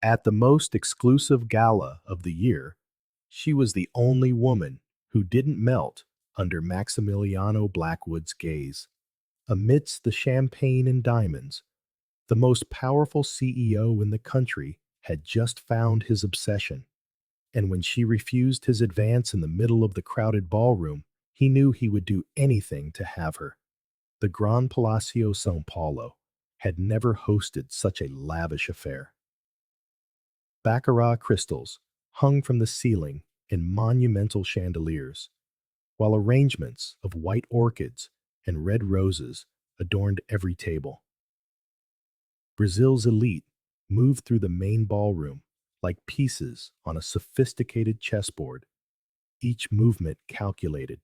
At the most exclusive gala of the year, she was the only woman who didn't melt under Maximiliano Blackwood's gaze. Amidst the champagne and diamonds, the most powerful CEO in the country had just found his obsession, and when she refused his advance in the middle of the crowded ballroom, he knew he would do anything to have her. The Gran Palacio São Paulo had never hosted such a lavish affair. Baccarat crystals hung from the ceiling in monumental chandeliers, while arrangements of white orchids and red roses adorned every table. Brazil's elite moved through the main ballroom like pieces on a sophisticated chessboard, each movement calculated,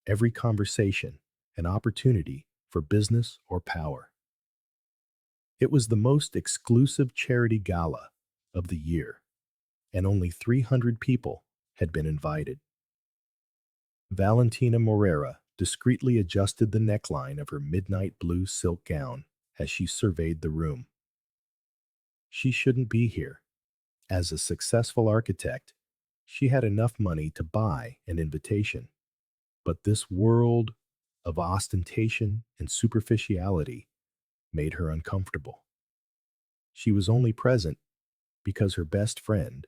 every conversation an opportunity for business or power. It was the most exclusive charity gala of the year, and only 300 people had been invited. Valentina Moreira discreetly adjusted the neckline of her midnight blue silk gown as she surveyed the room. She shouldn't be here. As a successful architect, she had enough money to buy an invitation. But this world of ostentation and superficiality made her uncomfortable. She was only present because her best friend,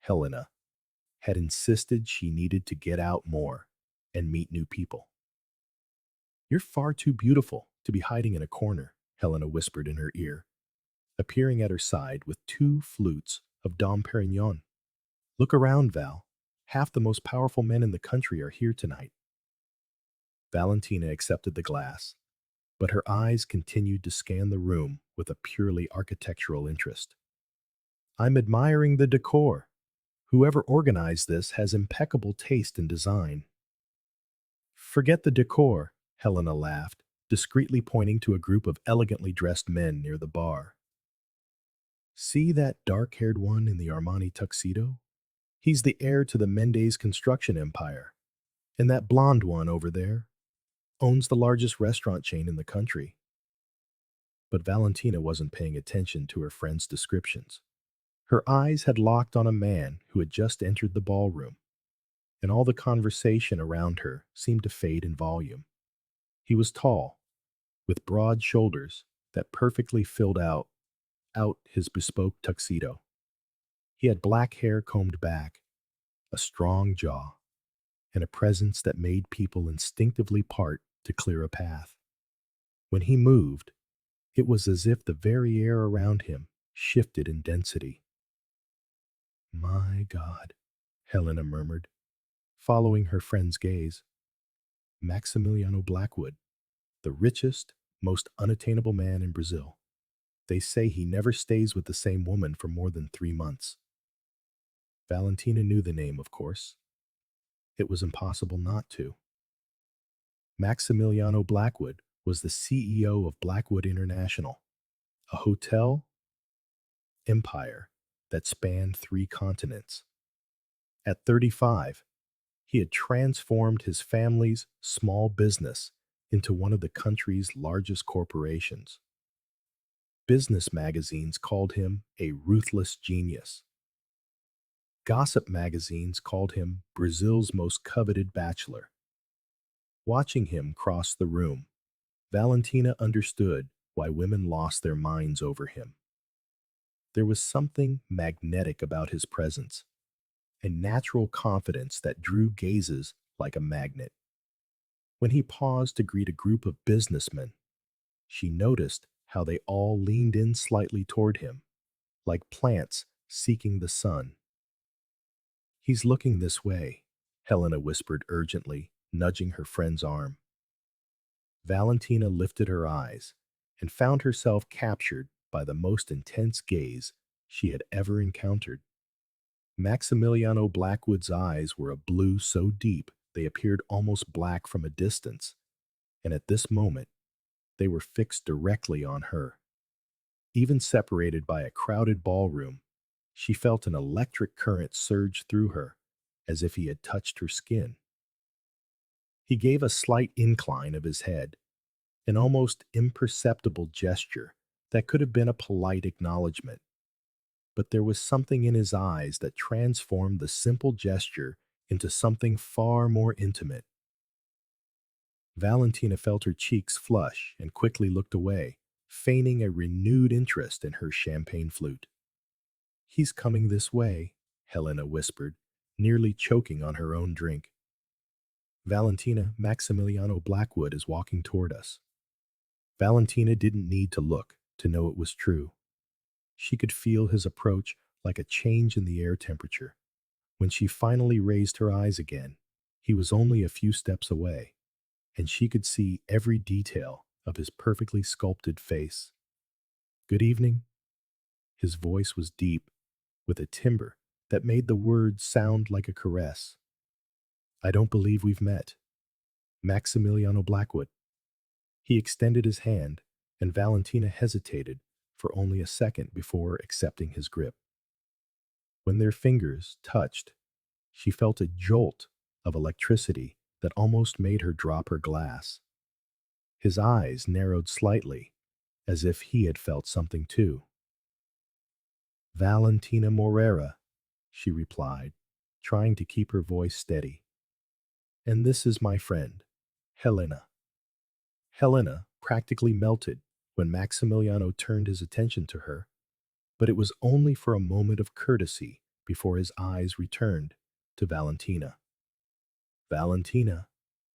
Helena, had insisted she needed to get out more and meet new people. "You're far too beautiful to be hiding in a corner," Helena whispered in her ear, appearing at her side with two flutes of Dom Perignon. "Look around, Val. Half the most powerful men in the country are here tonight." Valentina accepted the glass, but her eyes continued to scan the room with a purely architectural interest. "I'm admiring the decor. Whoever organized this has impeccable taste in design." "Forget the decor," Helena laughed, discreetly pointing to a group of elegantly dressed men near the bar. "See that dark-haired one in the Armani tuxedo? He's the heir to the Mendes construction empire. And that blonde one over there owns the largest restaurant chain in the country." But Valentina wasn't paying attention to her friend's descriptions. Her eyes had locked on a man who had just entered the ballroom, and all the conversation around her seemed to fade in volume. He was tall, with broad shoulders that perfectly filled out his bespoke tuxedo. He had black hair combed back, a strong jaw, and a presence that made people instinctively part to clear a path. When he moved, it was as if the very air around him shifted in density. "My God," Helena murmured, following her friend's gaze. "Maximiliano Blackwood, the richest, most unattainable man in Brazil. They say he never stays with the same woman for more than 3 months." Valentina knew the name, of course. It was impossible not to. Maximiliano Blackwood was the CEO of Blackwood International, a hotel empire that spanned 3 continents. At 35, he had transformed his family's small business into one of the country's largest corporations. Business magazines called him a ruthless genius. Gossip magazines called him Brazil's most coveted bachelor. Watching him cross the room, Valentina understood why women lost their minds over him. There was something magnetic about his presence, a natural confidence that drew gazes like a magnet. When he paused to greet a group of businessmen, she noticed how they all leaned in slightly toward him, like plants seeking the sun. "He's looking this way," Helena whispered urgently, nudging her friend's arm. Valentina lifted her eyes and found herself captured by the most intense gaze she had ever encountered. Maximiliano Blackwood's eyes were a blue so deep they appeared almost black from a distance, and at this moment, they were fixed directly on her. Even separated by a crowded ballroom, she felt an electric current surge through her, as if he had touched her skin. He gave a slight incline of his head, an almost imperceptible gesture that could have been a polite acknowledgement. but there was something in his eyes that transformed the simple gesture into something far more intimate. Valentina felt her cheeks flush and quickly looked away, feigning a renewed interest in her champagne flute. "He's coming this way," Helena whispered, nearly choking on her own drink. "Valentina, Maximiliano Blackwood is walking toward us." Valentina didn't need to look to know it was true. She could feel his approach like a change in the air temperature. When she finally raised her eyes again, he was only a few steps away, and she could see every detail of his perfectly sculpted face. "Good evening." His voice was deep, with a timbre that made the words sound like a caress. "I don't believe we've met. Maximiliano Blackwood." He extended his hand, and Valentina hesitated for only a second before accepting his grip. When their fingers touched, she felt a jolt of electricity that almost made her drop her glass. His eyes narrowed slightly, as if he had felt something too. "Valentina Moreira," she replied, trying to keep her voice steady. "And this is my friend, Helena." Helena practically melted when Maximiliano turned his attention to her, but it was only for a moment of courtesy before his eyes returned to Valentina. "Valentina,"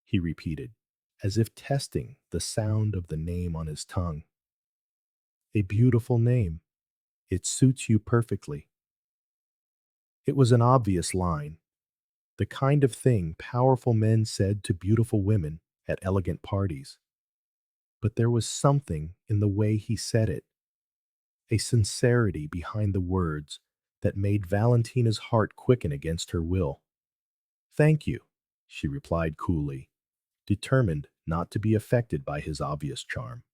he repeated, as if testing the sound of the name on his tongue. "A beautiful name. It suits you perfectly." It was an obvious line, the kind of thing powerful men said to beautiful women at elegant parties. But there was something in the way he said it, a sincerity behind the words that made Valentina's heart quicken against her will. "Thank you," she replied coolly, determined not to be affected by his obvious charm.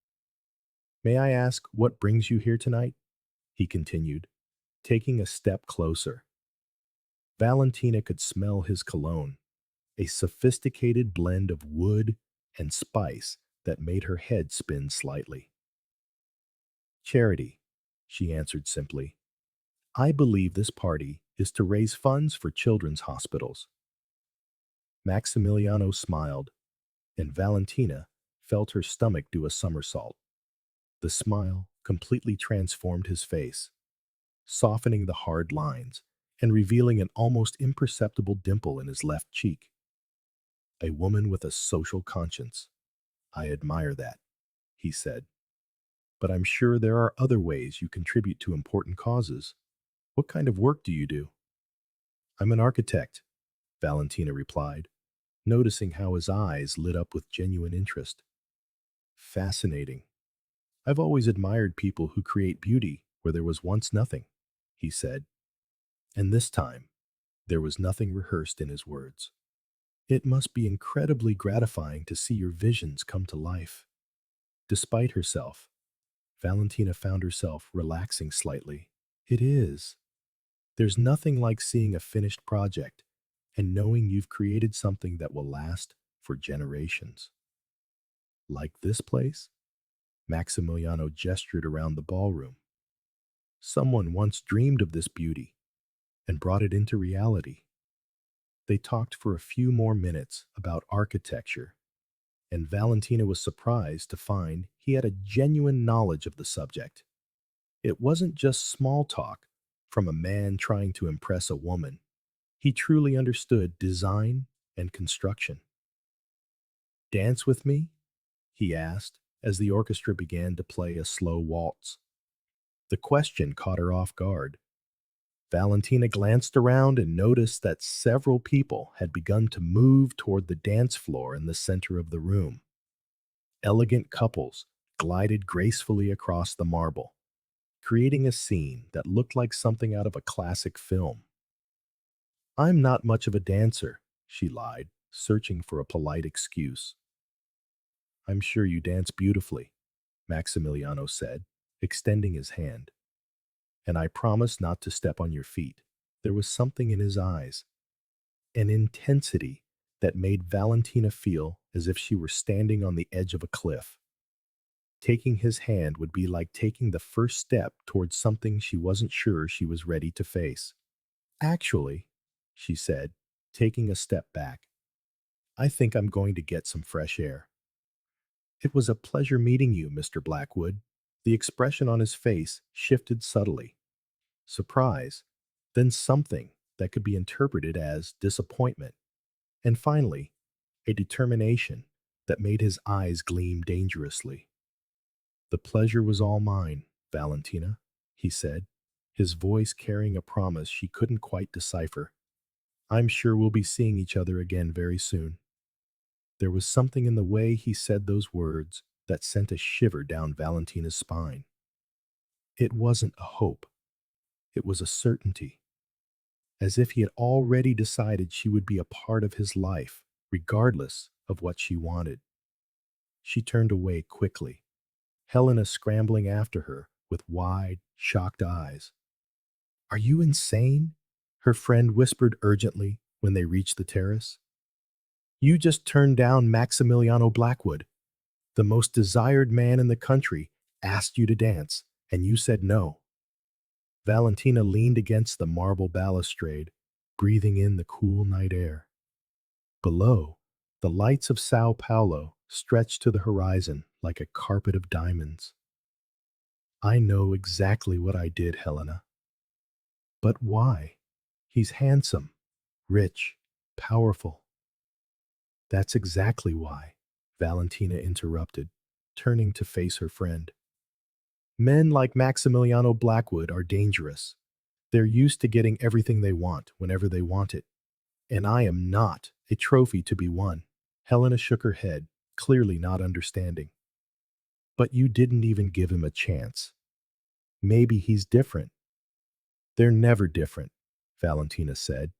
"May I ask what brings you here tonight?" he continued, taking a step closer. Valentina could smell his cologne, a sophisticated blend of wood and spice that made her head spin slightly. "Charity," she answered simply. "I believe this party is to raise funds for children's hospitals." Maximiliano smiled, and Valentina felt her stomach do a somersault. The smile completely transformed his face, softening the hard lines and revealing an almost imperceptible dimple in his left cheek. "A woman with a social conscience. I admire that," he said. "But I'm sure there are other ways you contribute to important causes. What kind of work do you do?" "I'm an architect," Valentina replied, noticing how his eyes lit up with genuine interest. "Fascinating. I've always admired people who create beauty where there was once nothing," he said. And this time, there was nothing rehearsed in his words. "It must be incredibly gratifying to see your visions come to life." Despite herself, Valentina found herself relaxing slightly. "It is. There's nothing like seeing a finished project and knowing you've created something that will last for generations." "Like this place?" Maximiliano gestured around the ballroom. "Someone once dreamed of this beauty and brought it into reality." They talked for a few more minutes about architecture, and Valentina was surprised to find he had a genuine knowledge of the subject. It wasn't just small talk from a man trying to impress a woman. He truly understood design and construction. "Dance with me?" he asked as the orchestra began to play a slow waltz. The question caught her off guard. Valentina glanced around and noticed that several people had begun to move toward the dance floor in the center of the room. Elegant couples glided gracefully across the marble, creating a scene that looked like something out of a classic film. "I'm not much of a dancer," she lied, searching for a polite excuse. "I'm sure you dance beautifully," Maximiliano said, extending his hand. "And I promise not to step on your feet." There was something in his eyes, an intensity that made Valentina feel as if she were standing on the edge of a cliff. Taking his hand would be like taking the first step towards something she wasn't sure she was ready to face. Actually, she said, taking a step back, I think I'm going to get some fresh air. It was a pleasure meeting you, Mr. Blackwood. The expression on his face shifted subtly. Surprise, then something that could be interpreted as disappointment, and finally, a determination that made his eyes gleam dangerously. The pleasure was all mine, Valentina, he said, his voice carrying a promise she couldn't quite decipher. I'm sure we'll be seeing each other again very soon. There was something in the way he said those words that sent a shiver down Valentina's spine. It wasn't a hope, it was a certainty, as if he had already decided she would be a part of his life, regardless of what she wanted. She turned away quickly, Helena scrambling after her with wide, shocked eyes. Are you insane? Her friend whispered urgently when they reached the terrace. You just turned down Maximiliano Blackwood. The most desired man in the country asked you to dance, and you said no. Valentina leaned against the marble balustrade, breathing in the cool night air. Below, the lights of Sao Paulo stretched to the horizon like a carpet of diamonds. I know exactly what I did, Helena. But why? He's handsome, rich, powerful. That's exactly why, Valentina interrupted, turning to face her friend. Men like Maximiliano Blackwood are dangerous. They're used to getting everything they want whenever they want it. And I am not a trophy to be won. Helena shook her head, clearly not understanding. But you didn't even give him a chance. Maybe he's different. They're never different, Valentina said,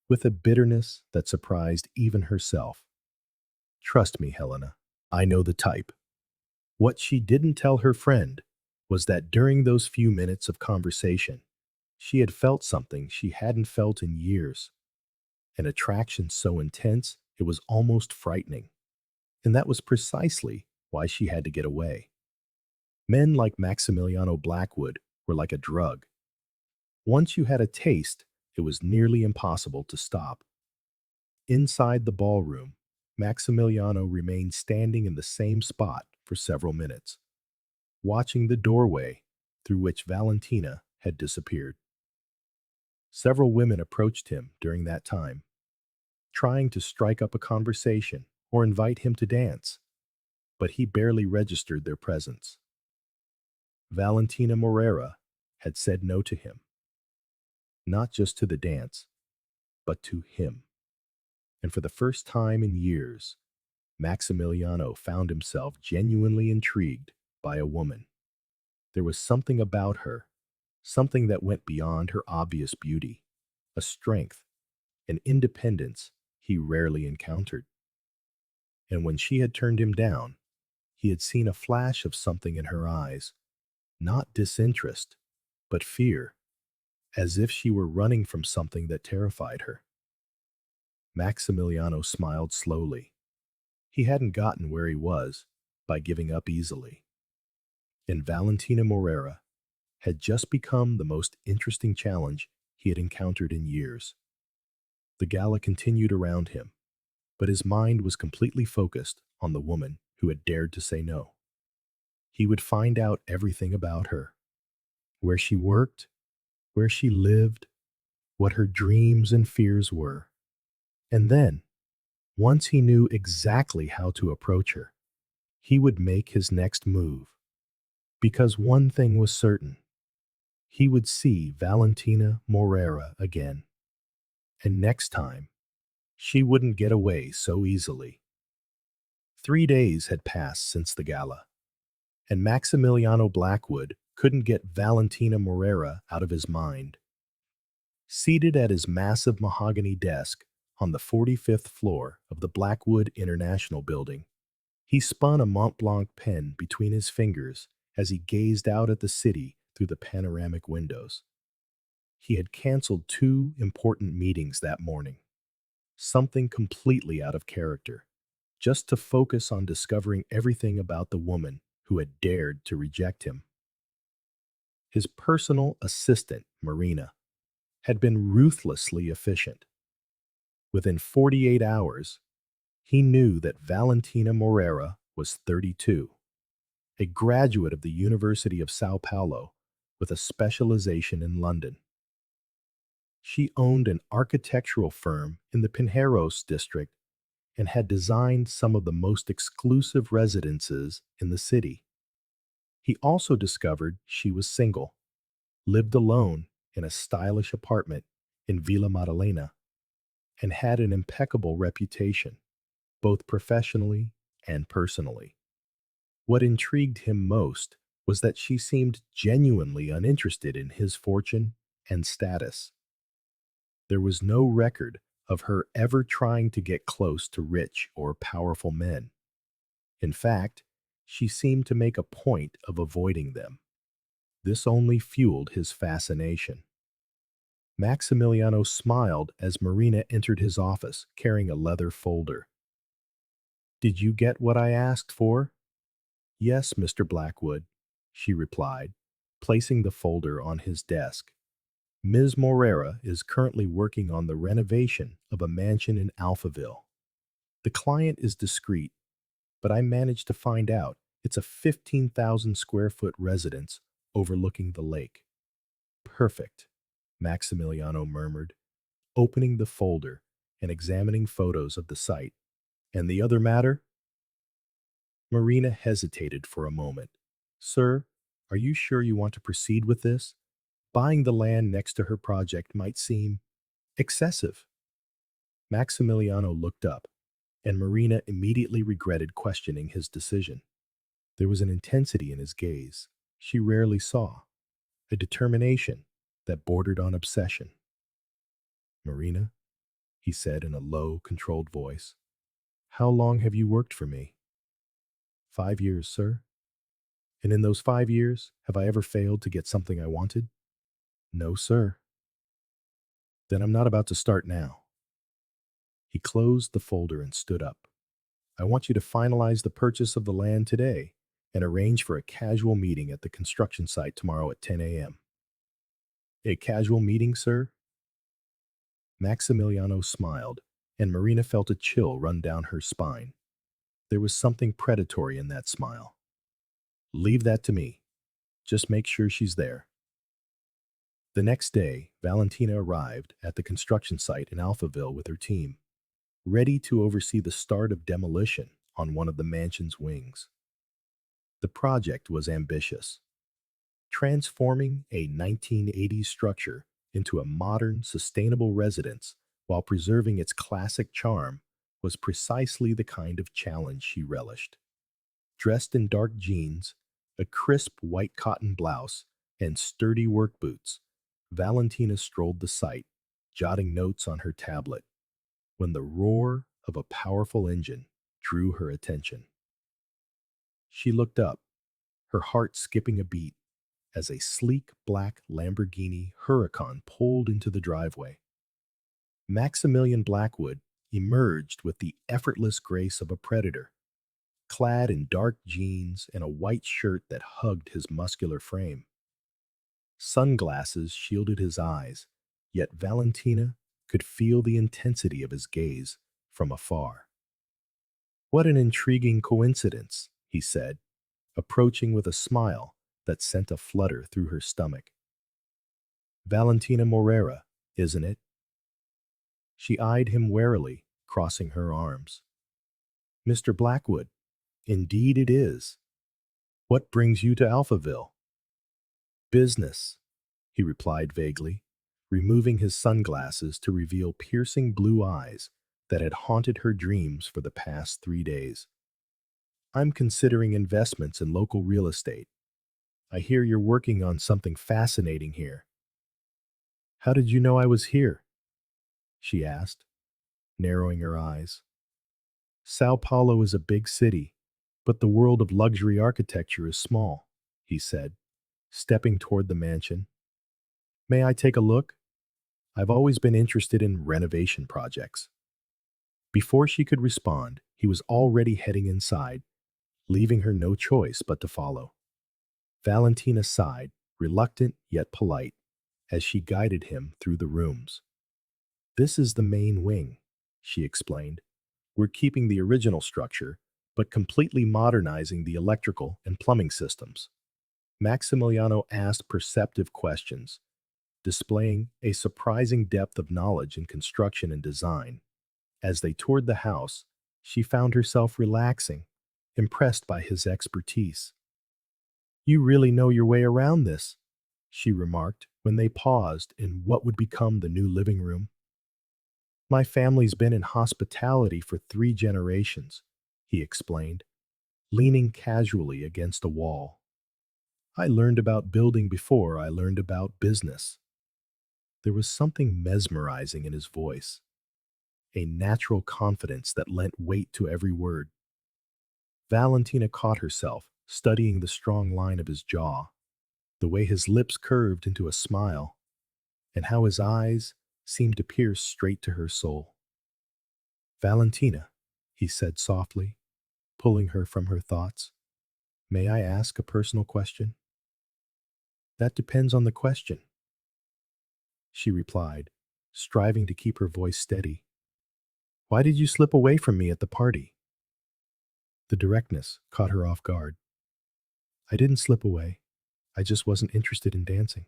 with a bitterness that surprised even herself. Trust me, Helena, I know the type. What she didn't tell her friend was that during those few minutes of conversation, she had felt something she hadn't felt in years, an attraction so intense it was almost frightening. And that was precisely why she had to get away. Men like Maximiliano Blackwood were like a drug. Once you had a taste, it was nearly impossible to stop. Inside the ballroom, Maximiliano remained standing in the same spot for several minutes, watching the doorway through which Valentina had disappeared. Several women approached him during that time, trying to strike up a conversation or invite him to dance, but he barely registered their presence. Valentina Moreira had said no to him, not just to the dance, but to him. And for the first time in years, Maximiliano found himself genuinely intrigued by a woman. There was something about her, something that went beyond her obvious beauty, a strength, an independence he rarely encountered. And when she had turned him down, he had seen a flash of something in her eyes, not disinterest, but fear, as if she were running from something that terrified her. Maximiliano smiled slowly. He hadn't gotten where he was by giving up easily. And Valentina Moreira had just become the most interesting challenge he had encountered in years. The gala continued around him, but his mind was completely focused on the woman who had dared to say no. He would find out everything about her, where she worked, where she lived, what her dreams and fears were. And then, once he knew exactly how to approach her, he would make his next move. Because one thing was certain, he would see Valentina Moreira again. And next time, she wouldn't get away so easily. 3 days had passed since the gala, and Maximiliano Blackwood couldn't get Valentina Moreira out of his mind. Seated at his massive mahogany desk on the 45th floor of the Blackwood International building, he spun a Mont Blanc pen between his fingers as he gazed out at the city through the panoramic windows. He had canceled 2 important meetings that morning, something completely out of character, just to focus on discovering everything about the woman who had dared to reject him. His personal assistant, Marina, had been ruthlessly efficient. Within 48 hours, he knew that Valentina Moreira was 32, a graduate of the University of São Paulo with a specialization in London. She owned an architectural firm in the Pinheiros district and had designed some of the most exclusive residences in the city. He also discovered she was single, lived alone in a stylish apartment in Vila Madalena, and had an impeccable reputation, both professionally and personally. What intrigued him most was that she seemed genuinely uninterested in his fortune and status. There was no record of her ever trying to get close to rich or powerful men. In fact, she seemed to make a point of avoiding them. This only fueled his fascination. Maximiliano smiled as Marina entered his office carrying a leather folder. "Did you get what I asked for?" "Yes, Mr. Blackwood," she replied, placing the folder on his desk. "Ms. Moreira is currently working on the renovation of a mansion in Alphaville. The client is discreet, but I managed to find out it's a 15,000 square foot residence overlooking the lake." "Perfect," Maximiliano murmured, opening the folder and examining photos of the site. "And the other matter?" Marina hesitated for a moment. "Sir, are you sure you want to proceed with this? Buying the land next to her project might seem excessive." Maximiliano looked up, and Marina immediately regretted questioning his decision. There was an intensity in his gaze she rarely saw, a determination that bordered on obsession. "Marina," he said in a low, controlled voice, "how long have you worked for me?" "5 years, sir." "And in those 5 years, have I ever failed to get something I wanted?" "No, sir." "Then I'm not about to start now." He closed the folder and stood up. "I want you to finalize the purchase of the land today and arrange for a casual meeting at the construction site tomorrow at 10 a.m. "A casual meeting, sir?" Maximiliano smiled, and Marina felt a chill run down her spine. There was something predatory in that smile. "Leave that to me. Just make sure she's there." The next day, Valentina arrived at the construction site in Alphaville with her team, ready to oversee the start of demolition on one of the mansion's wings. The project was ambitious. Transforming a 1980s structure into a modern, sustainable residence while preserving its classic charm was precisely the kind of challenge she relished. Dressed in dark jeans, a crisp white cotton blouse, and sturdy work boots, Valentina strolled the site, jotting notes on her tablet, when the roar of a powerful engine drew her attention. She looked up, her heart skipping a beat, as a sleek black Lamborghini Huracan pulled into the driveway. Maximilian Blackwood emerged with the effortless grace of a predator, clad in dark jeans and a white shirt that hugged his muscular frame. Sunglasses shielded his eyes, yet Valentina could feel the intensity of his gaze from afar. "What an intriguing coincidence," he said, approaching with a smile that sent a flutter through her stomach. "Valentina Moreira, isn't it?" She eyed him warily, crossing her arms. "Mr. Blackwood, indeed it is. What brings you to Alphaville?" "Business," he replied vaguely, removing his sunglasses to reveal piercing blue eyes that had haunted her dreams for the past 3 days. "I'm considering investments in local real estate. I hear you're working on something fascinating here." "How did you know I was here?" she asked, narrowing her eyes. "Sao Paulo is a big city, but the world of luxury architecture is small," he said, stepping toward the mansion. "May I take a look? I've always been interested in renovation projects." Before she could respond, he was already heading inside, leaving her no choice but to follow. Valentina sighed, reluctant yet polite, as she guided him through the rooms. "This is the main wing," she explained. "We're keeping the original structure, but completely modernizing the electrical and plumbing systems." Maximiliano asked perceptive questions, displaying a surprising depth of knowledge in construction and design. As they toured the house, she found herself relaxing, impressed by his expertise. "You really know your way around this," she remarked when they paused in what would become the new living room. "My family's been in hospitality for 3 generations," he explained, leaning casually against a wall. "I learned about building before I learned about business." There was something mesmerizing in his voice, a natural confidence that lent weight to every word. Valentina caught herself studying the strong line of his jaw, the way his lips curved into a smile, and how his eyes seemed to pierce straight to her soul. "Valentina," he said softly, pulling her from her thoughts, "may I ask a personal question?" "That depends on the question," she replied, striving to keep her voice steady. "Why did you slip away from me at the party?" The directness caught her off guard. "I didn't slip away. I just wasn't interested in dancing."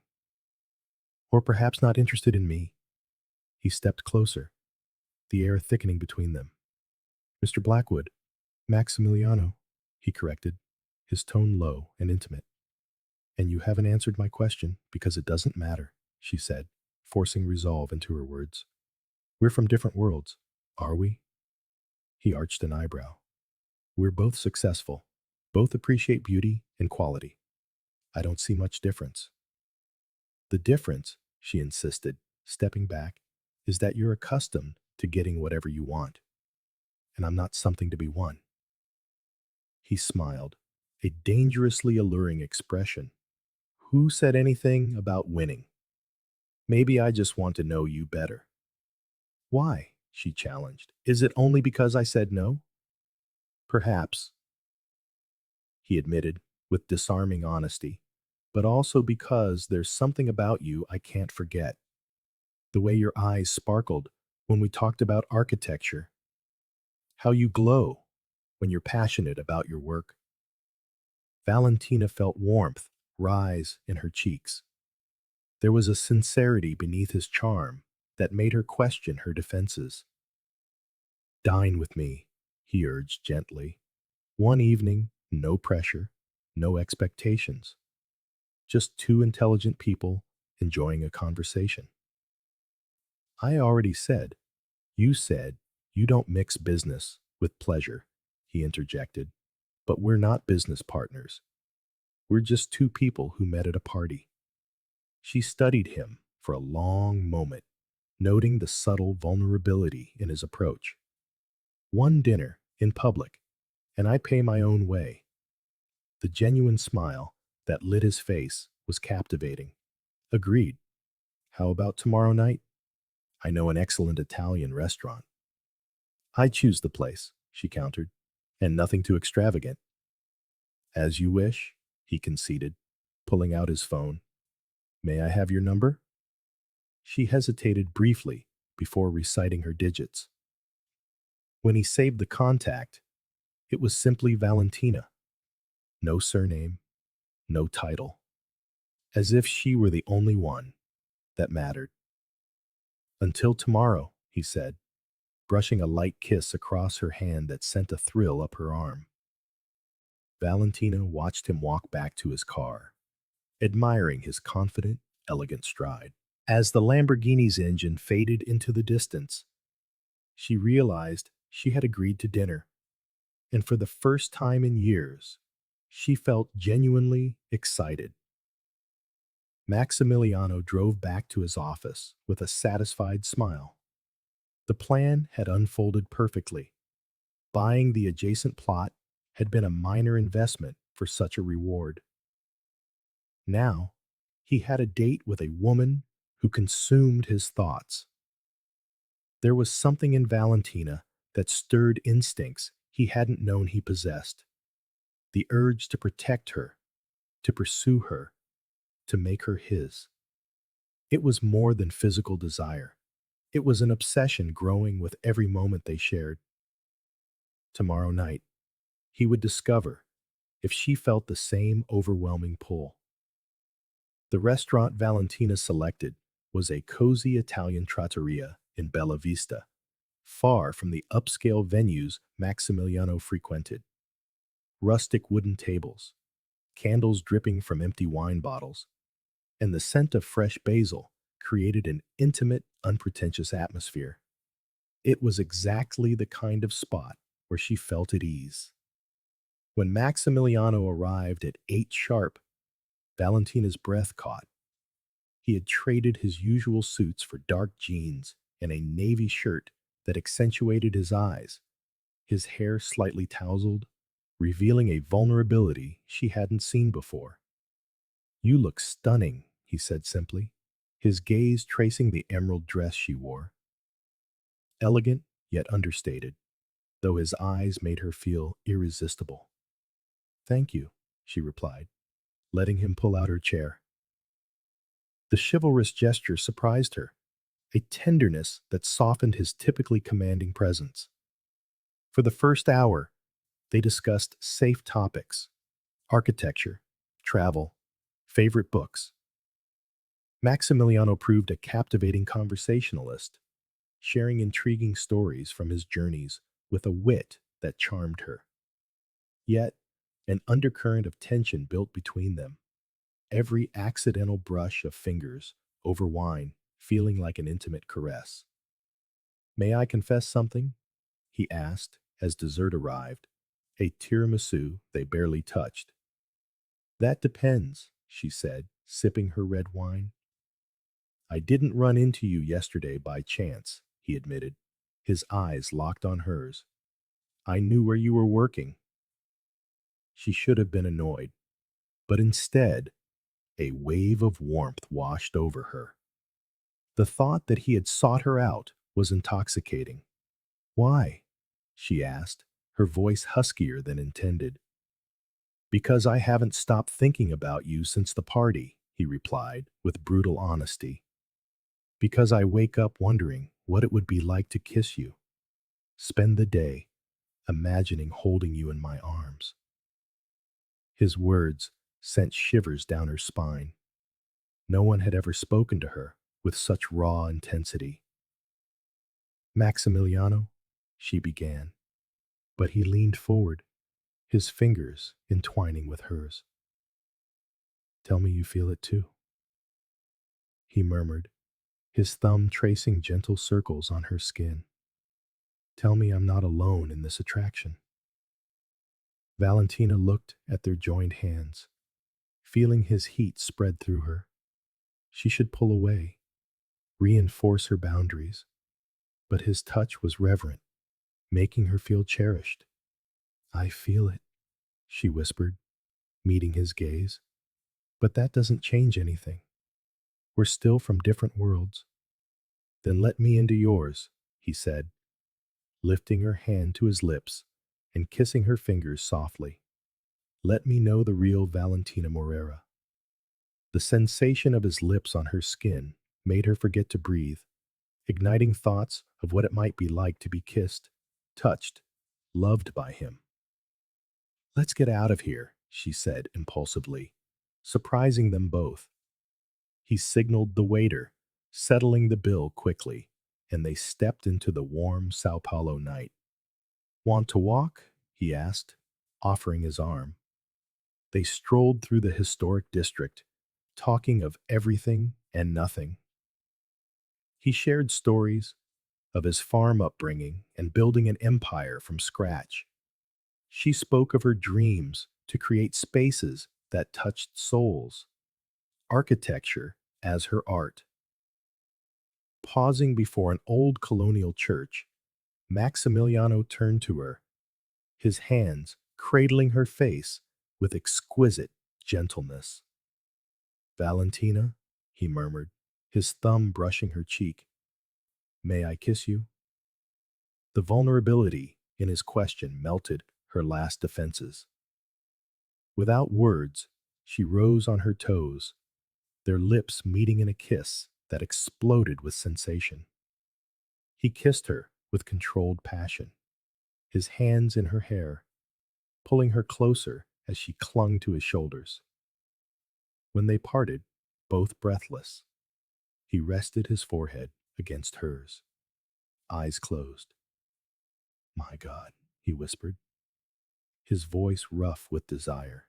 "Or perhaps not interested in me." He stepped closer, the air thickening between them. "Mr. Blackwood, Maximiliano," he corrected, his tone low and intimate. "And you haven't answered my question because it doesn't matter," she said, forcing resolve into her words. "We're from different worlds, are we?" He arched an eyebrow. "We're both successful, both appreciate beauty and quality. I don't see much difference." "The difference," she insisted, stepping back, "is that you're accustomed to getting whatever you want, and I'm not something to be won." He smiled, a dangerously alluring expression. "Who said anything about winning? Maybe I just want to know you better." "Why?" she challenged. "Is it only because I said no?" "Perhaps," he admitted, with disarming honesty, "but also because there's something about you I can't forget. The way your eyes sparkled when we talked about architecture, how you glow when you're passionate about your work." Valentina felt warmth rise in her cheeks. There was a sincerity beneath his charm that made her question her defenses. "Dine with me," he urged gently. "One evening, no pressure, no expectations. Just 2 intelligent people enjoying a conversation." "I already said, you said you don't mix business with pleasure," he interjected. "But we're not business partners. We're just 2 people who met at a party." She studied him for a long moment, noting the subtle vulnerability in his approach. "One dinner, in public, and I pay my own way." The genuine smile that lit his face was captivating. "Agreed. How about tomorrow night? I know an excellent Italian restaurant." "I choose the place," she countered, "and nothing too extravagant." "As you wish," he conceded, pulling out his phone. "May I have your number?" She hesitated briefly before reciting her digits. When he saved the contact, it was simply Valentina. No surname, no title. As if she were the only one that mattered. "Until tomorrow," he said, brushing a light kiss across her hand that sent a thrill up her arm. Valentina watched him walk back to his car, admiring his confident, elegant stride. As the Lamborghini's engine faded into the distance, she realized she had agreed to dinner, and for the first time in years, she felt genuinely excited. Maximiliano drove back to his office with a satisfied smile. The plan had unfolded perfectly. Buying the adjacent plot had been a minor investment for such a reward. Now, he had a date with a woman who consumed his thoughts. There was something in Valentina that stirred instincts he hadn't known he possessed. the urge to protect her, to pursue her, to make her his. It was more than physical desire. It was an obsession growing with every moment they shared. Tomorrow night, he would discover if she felt the same overwhelming pull. The restaurant Valentina selected was a cozy Italian trattoria in Bella Vista, far from the upscale venues Maximiliano frequented. Rustic wooden tables, candles dripping from empty wine bottles, and the scent of fresh basil created an intimate, unpretentious atmosphere. It was exactly the kind of spot where she felt at ease. When Maximiliano arrived at 8 sharp, Valentina's breath caught. He had traded his usual suits for dark jeans and a navy shirt that accentuated his eyes, his hair slightly tousled, revealing a vulnerability she hadn't seen before. "You look stunning," he said simply, his gaze tracing the emerald dress she wore. Elegant, yet understated, though his eyes made her feel irresistible. "Thank you," she replied, letting him pull out her chair. The chivalrous gesture surprised her, a tenderness that softened his typically commanding presence. For the first hour, they discussed safe topics: architecture, travel, favorite books. Maximiliano proved a captivating conversationalist, sharing intriguing stories from his journeys with a wit that charmed her. Yet, an undercurrent of tension built between them, every accidental brush of fingers over wine feeling like an intimate caress. "May I confess something?" he asked as dessert arrived, a tiramisu they barely touched. "That depends," she said, sipping her red wine. "I didn't run into you yesterday by chance," he admitted, his eyes locked on hers. "I knew where you were working." She should have been annoyed, but instead, a wave of warmth washed over her. The thought that he had sought her out was intoxicating. "Why?" she asked, her voice huskier than intended. "Because I haven't stopped thinking about you since the party," he replied with brutal honesty. "Because I wake up wondering what it would be like to kiss you, spend the day imagining holding you in my arms." His words sent shivers down her spine. No one had ever spoken to her with such raw intensity. "Maximiliano," she began, but he leaned forward, his fingers entwining with hers. "Tell me you feel it too," he murmured, his thumb tracing gentle circles on her skin. "Tell me I'm not alone in this attraction." Valentina looked at their joined hands, feeling his heat spread through her. She should pull away, reinforce her boundaries, but his touch was reverent, making her feel cherished. "I feel it," she whispered, meeting his gaze. "But that doesn't change anything. We're still from different worlds." "Then let me into yours," he said, lifting her hand to his lips and kissing her fingers softly. "Let me know the real Valentina Moreira." The sensation of his lips on her skin made her forget to breathe, igniting thoughts of what it might be like to be kissed, touched, loved by him. "Let's get out of here," she said impulsively, surprising them both. He signaled the waiter, settling the bill quickly, and they stepped into the warm Sao Paulo night. "Want to walk?" he asked, offering his arm. They strolled through the historic district, talking of everything and nothing. He shared stories of his farm upbringing and building an empire from scratch. She spoke of her dreams to create spaces that touched souls, architecture as her art. Pausing before an old colonial church, Maximiliano turned to her, his hands cradling her face with exquisite gentleness. "Valentina," he murmured, his thumb brushing her cheek. "May I kiss you?" The vulnerability in his question melted her last defenses. Without words, she rose on her toes, their lips meeting in a kiss that exploded with sensation. He kissed her with controlled passion, his hands in her hair, pulling her closer as she clung to his shoulders. When they parted, both breathless, he rested his forehead against hers, eyes closed. "My God," he whispered, his voice rough with desire.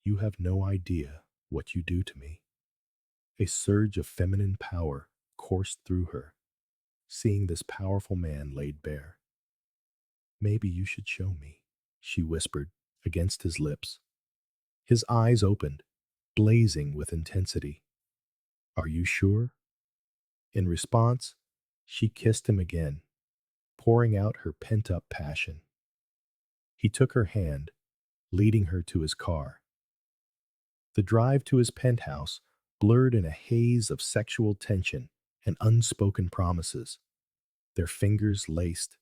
"You have no idea what you do to me." A surge of feminine power coursed through her, seeing this powerful man laid bare. "Maybe you should show me," she whispered against his lips. His eyes opened, blazing with intensity. "Are you sure?" In response, she kissed him again, pouring out her pent-up passion. He took her hand, leading her to his car. The drive to his penthouse blurred in a haze of sexual tension and unspoken promises, their fingers laced,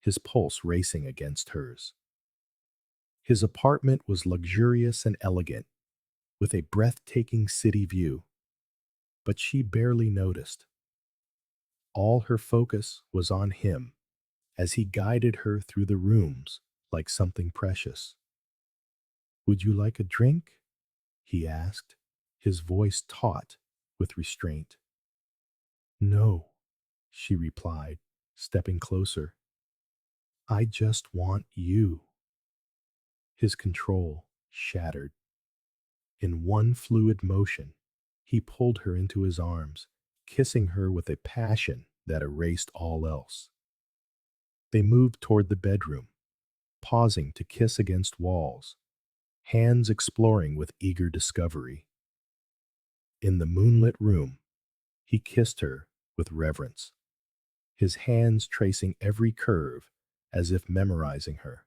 his pulse racing against hers. His apartment was luxurious and elegant, with a breathtaking city view, but she barely noticed. All her focus was on him as he guided her through the rooms like something precious. "Would you like a drink?" he asked, his voice taut with restraint. "No," she replied, stepping closer. "I just want you." His control shattered. In one fluid motion, he pulled her into his arms, kissing her with a passion that erased all else. They moved toward the bedroom, pausing to kiss against walls, hands exploring with eager discovery. In the moonlit room, he kissed her with reverence, his hands tracing every curve as if memorizing her.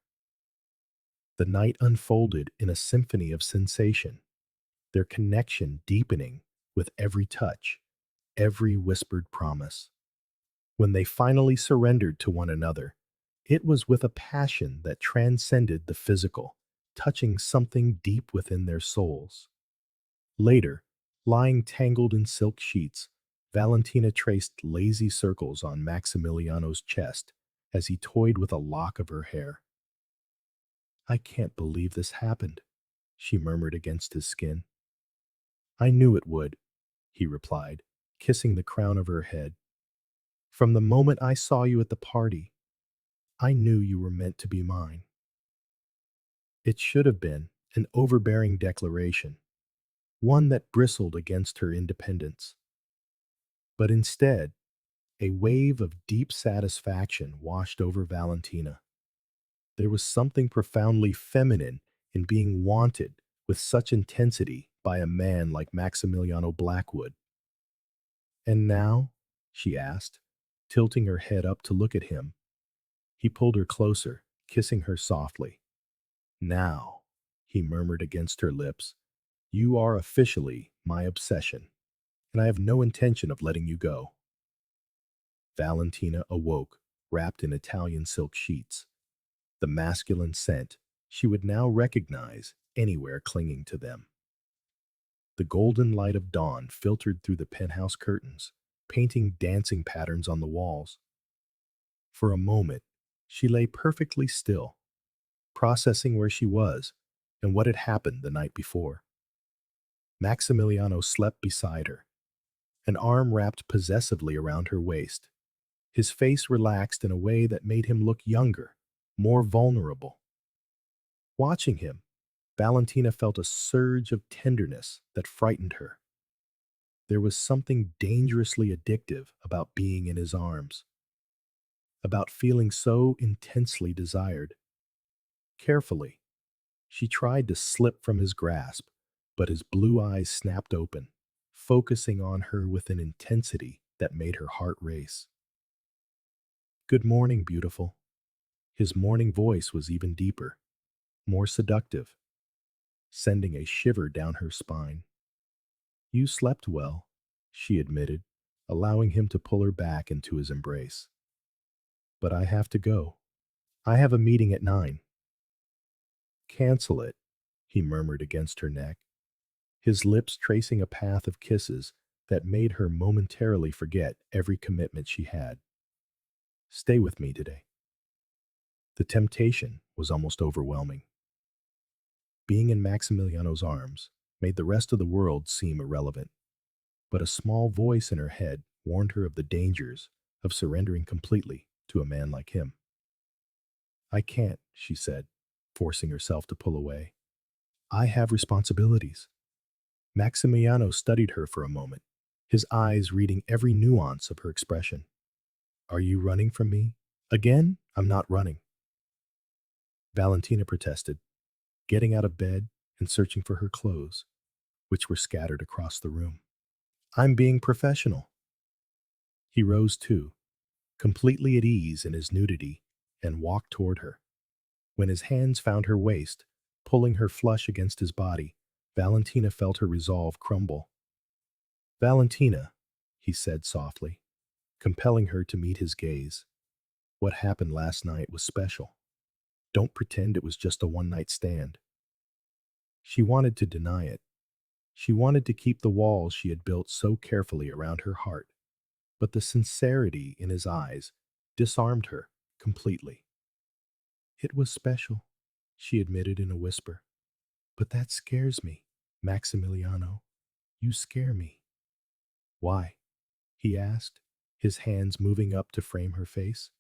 The night unfolded in a symphony of sensation, their connection deepening with every touch, every whispered promise. When they finally surrendered to one another, it was with a passion that transcended the physical, touching something deep within their souls. Later, lying tangled in silk sheets, Valentina traced lazy circles on Maximiliano's chest as he toyed with a lock of her hair. "I can't believe this happened," she murmured against his skin. "I knew it would," he replied, kissing the crown of her head. "From the moment I saw you at the party, I knew you were meant to be mine." It should have been an overbearing declaration, one that bristled against her independence. But instead, a wave of deep satisfaction washed over Valentina. There was something profoundly feminine in being wanted with such intensity by a man like Maximiliano Blackwood. "And now?" she asked, tilting her head up to look at him. He pulled her closer, kissing her softly. "Now," he murmured against her lips, "you are officially my obsession, and I have no intention of letting you go." Valentina awoke, wrapped in Italian silk sheets, the masculine scent she would now recognize anywhere clinging to them. The golden light of dawn filtered through the penthouse curtains, painting dancing patterns on the walls. For a moment, she lay perfectly still, processing where she was and what had happened the night before. Maximiliano slept beside her, an arm wrapped possessively around her waist. His face relaxed in a way that made him look younger, more vulnerable. Watching him, Valentina felt a surge of tenderness that frightened her. There was something dangerously addictive about being in his arms, about feeling so intensely desired. Carefully, she tried to slip from his grasp, but his blue eyes snapped open, focusing on her with an intensity that made her heart race. "Good morning, beautiful." His morning voice was even deeper, more seductive, sending a shiver down her spine. "You slept well," she admitted, allowing him to pull her back into his embrace. "But I have to go. I have a meeting at 9. "Cancel it," he murmured against her neck, his lips tracing a path of kisses that made her momentarily forget every commitment she had. Stay with me today. The temptation was almost overwhelming. Being in Maximiliano's arms made the rest of the world seem irrelevant, but a small voice in her head warned her of the dangers of surrendering completely to a man like him. I can't, she said, forcing herself to pull away. I have responsibilities. Maximiliano studied her for a moment, his eyes reading every nuance of her expression. Are you running from me? Again? I'm not running. Valentina protested, getting out of bed and searching for her clothes, which were scattered across the room. I'm being professional. He rose too, completely at ease in his nudity, and walked toward her. When his hands found her waist, pulling her flush against his body, Valentina felt her resolve crumble. Valentina, he said softly, compelling her to meet his gaze. What happened last night was special. Don't pretend it was just a one-night stand. She wanted to deny it. She wanted to keep the walls she had built so carefully around her heart, but the sincerity in his eyes disarmed her completely. It was special, she admitted in a whisper. But that scares me, Maximiliano. You scare me. Why? He asked, his hands moving up to frame her face.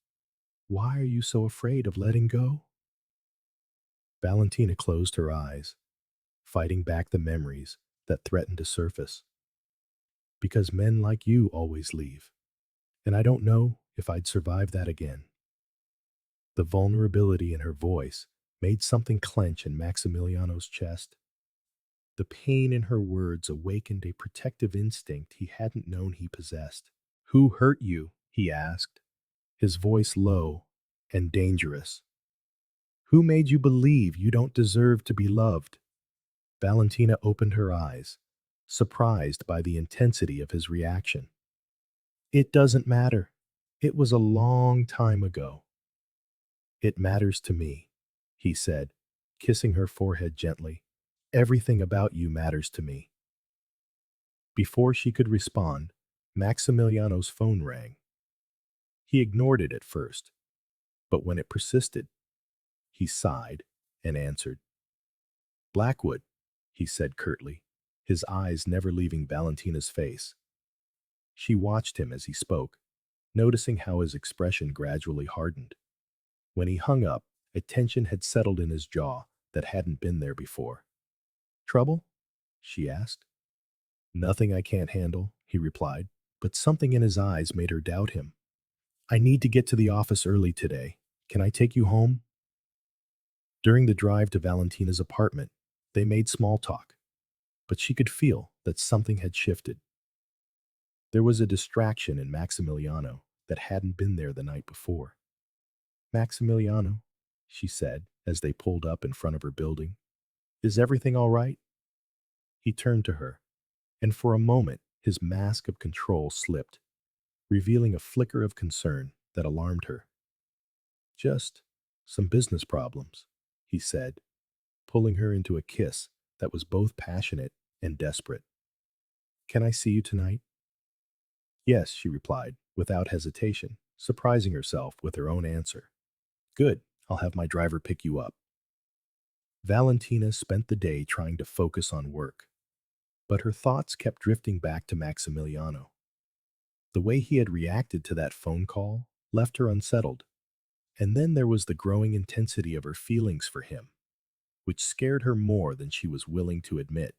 Why are you so afraid of letting go? Valentina closed her eyes, fighting back the memories that threatened to surface. Because men like you always leave, and I don't know if I'd survive that again. The vulnerability in her voice made something clench in Maximiliano's chest. The pain in her words awakened a protective instinct he hadn't known he possessed. Who hurt you? He asked, his voice low and dangerous. Who made you believe you don't deserve to be loved? Valentina opened her eyes, surprised by the intensity of his reaction. It doesn't matter. It was a long time ago. It matters to me, he said, kissing her forehead gently. Everything about you matters to me. Before she could respond, Maximiliano's phone rang. He ignored it at first, but when it persisted, he sighed and answered. Blackwood, he said curtly, his eyes never leaving Valentina's face. She watched him as he spoke, noticing how his expression gradually hardened. When he hung up, a tension had settled in his jaw that hadn't been there before. Trouble? She asked. Nothing I can't handle, he replied, but something in his eyes made her doubt him. I need to get to the office early today. Can I take you home? During the drive to Valentina's apartment, they made small talk, but she could feel that something had shifted. There was a distraction in Maximiliano that hadn't been there the night before. Maximiliano, she said as they pulled up in front of her building, is everything all right? He turned to her, and for a moment his mask of control slipped, revealing a flicker of concern that alarmed her. Just some business problems, he said, pulling her into a kiss that was both passionate and desperate. Can I see you tonight? Yes, she replied, without hesitation, surprising herself with her own answer. Good, I'll have my driver pick you up. Valentina spent the day trying to focus on work, but her thoughts kept drifting back to Maximiliano. The way he had reacted to that phone call left her unsettled, and then there was the growing intensity of her feelings for him, which scared her more than she was willing to admit.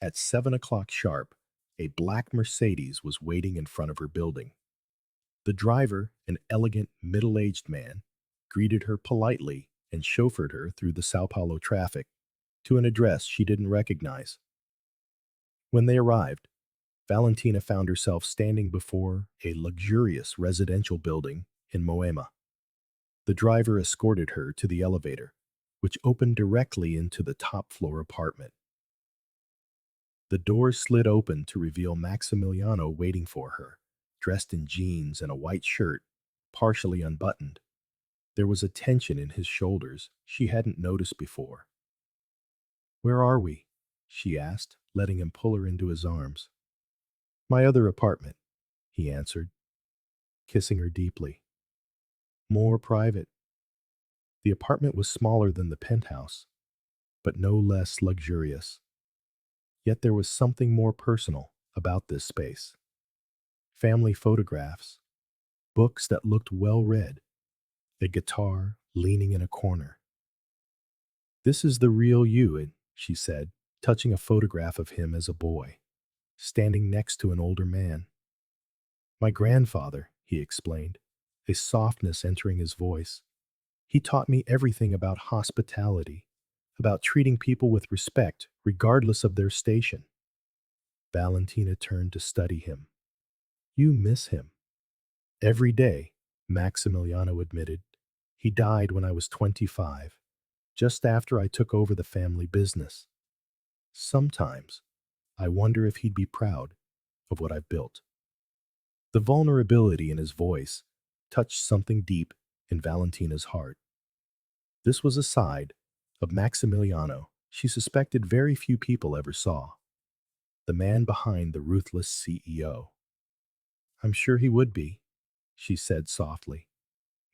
At 7 o'clock sharp, a black Mercedes was waiting in front of her building. The driver, an elegant, middle-aged man, greeted her politely and chauffeured her through the São Paulo traffic to an address she didn't recognize. When they arrived, Valentina found herself standing before a luxurious residential building in Moema. The driver escorted her to the elevator, which opened directly into the top-floor apartment. The doors slid open to reveal Maximiliano waiting for her, dressed in jeans and a white shirt, partially unbuttoned. There was a tension in his shoulders she hadn't noticed before. Where are we? She asked, letting him pull her into his arms. My other apartment, he answered, kissing her deeply. More private. The apartment was smaller than the penthouse, but no less luxurious. Yet there was something more personal about this space. Family photographs, books that looked well read, a guitar leaning in a corner. This is the real you, she said, touching a photograph of him as a boy, standing next to an older man. My grandfather, he explained, a softness entering his voice. He taught me everything about hospitality, about treating people with respect regardless of their station. Valentina turned to study him. You miss him. Every day, Maximiliano admitted. He died when I was 25, just after I took over the family business. Sometimes, I wonder if he'd be proud of what I've built. The vulnerability in his voice touched something deep in Valentina's heart. This was a side of Maximiliano she suspected very few people ever saw. The man behind the ruthless CEO. I'm sure he would be, she said softly,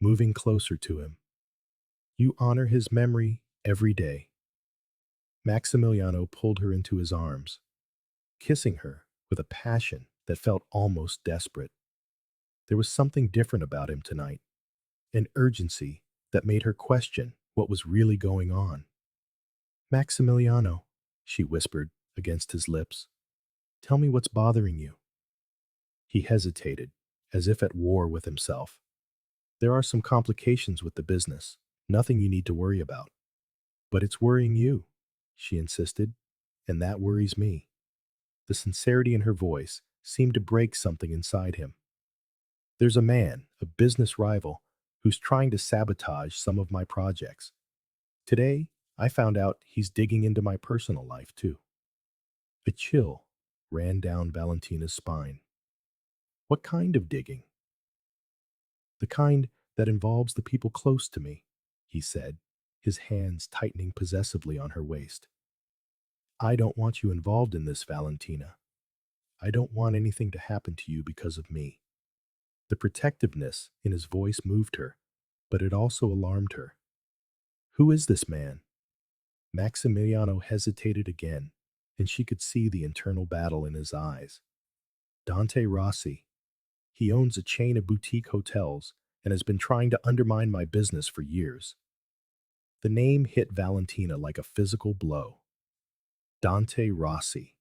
moving closer to him. You honor his memory every day. Maximiliano pulled her into his arms, kissing her with a passion that felt almost desperate. There was something different about him tonight, an urgency that made her question what was really going on. Maximiliano, she whispered against his lips, tell me what's bothering you. He hesitated, as if at war with himself. There are some complications with the business, nothing you need to worry about. But it's worrying you, she insisted, and that worries me. The sincerity in her voice seemed to break something inside him. There's a man, a business rival, who's trying to sabotage some of my projects. Today, I found out he's digging into my personal life, too. A chill ran down Valentina's spine. What kind of digging? The kind that involves the people close to me, he said, his hands tightening possessively on her waist. I don't want you involved in this, Valentina. I don't want anything to happen to you because of me. The protectiveness in his voice moved her, but it also alarmed her. Who is this man? Maximiliano hesitated again, and she could see the internal battle in his eyes. Dante Rossi. He owns a chain of boutique hotels and has been trying to undermine my business for years. The name hit Valentina like a physical blow. Dante Rossi,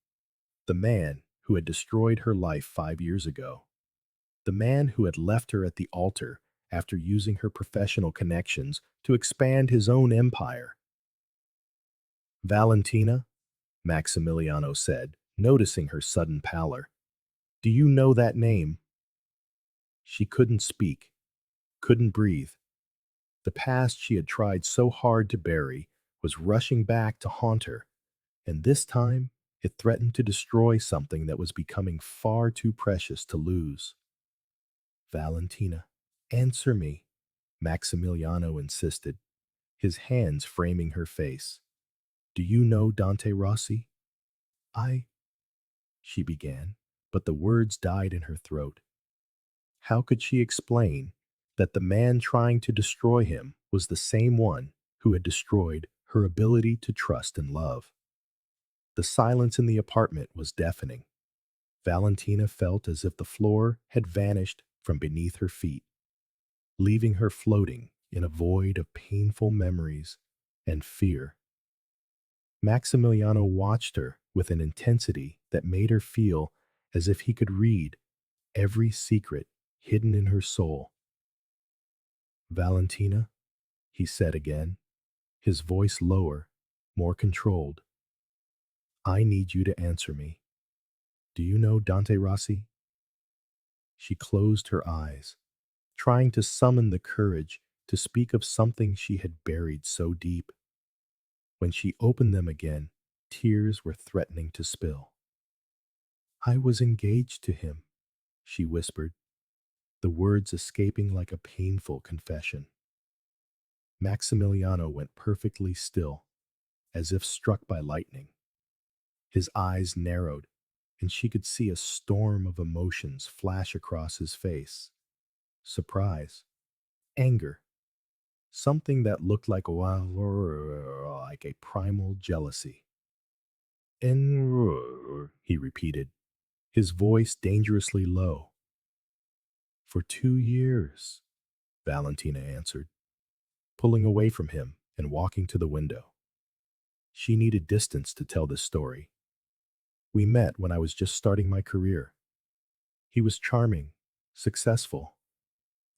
the man who had destroyed her life 5 years ago. The man who had left her at the altar after using her professional connections to expand his own empire. Valentina, Maximiliano said, noticing her sudden pallor. Do you know that name? She couldn't speak, couldn't breathe. The past she had tried so hard to bury was rushing back to haunt her, and this time it threatened to destroy something that was becoming far too precious to lose. Valentina, answer me, Maximiliano insisted, his hands framing her face. Do you know Dante Rossi? I, she began, but the words died in her throat. How could she explain that the man trying to destroy him was the same one who had destroyed her ability to trust and love? The silence in the apartment was deafening. Valentina felt as if the floor had vanished from beneath her feet, leaving her floating in a void of painful memories and fear. Maximiliano watched her with an intensity that made her feel as if he could read every secret hidden in her soul. Valentina, he said again, his voice lower, more controlled. I need you to answer me. Do you know Dante Rossi? She closed her eyes, trying to summon the courage to speak of something she had buried so deep. When she opened them again, tears were threatening to spill. I was engaged to him, she whispered, the words escaping like a painful confession. Maximiliano went perfectly still, as if struck by lightning. His eyes narrowed, and she could see a storm of emotions flash across his face. Surprise, anger, something that looked like like a primal jealousy. He repeated, his voice dangerously low. For 2 years, Valentina answered, pulling away from him and walking to the window. She needed distance to tell this story. We met when I was just starting my career. He was charming, successful.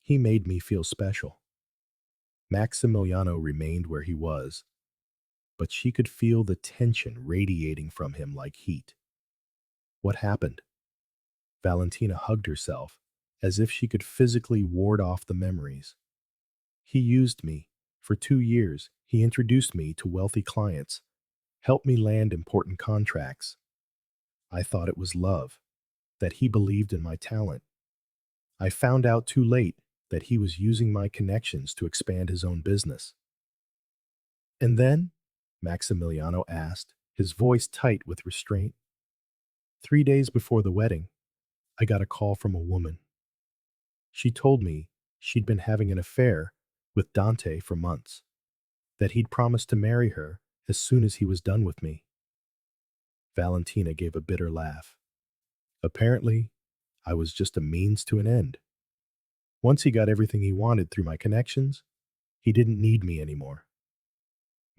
He made me feel special. Maximiliano remained where he was, but she could feel the tension radiating from him like heat. What happened? Valentina hugged herself, as if she could physically ward off the memories. He used me. For 2 years, he introduced me to wealthy clients, helped me land important contracts. I thought it was love, that he believed in my talent. I found out too late that he was using my connections to expand his own business. And then? Maximiliano asked, his voice tight with restraint. 3 days before the wedding, I got a call from a woman. She told me she'd been having an affair with Dante for months, that he'd promised to marry her as soon as he was done with me. Valentina gave a bitter laugh. Apparently, I was just a means to an end. Once he got everything he wanted through my connections, he didn't need me anymore.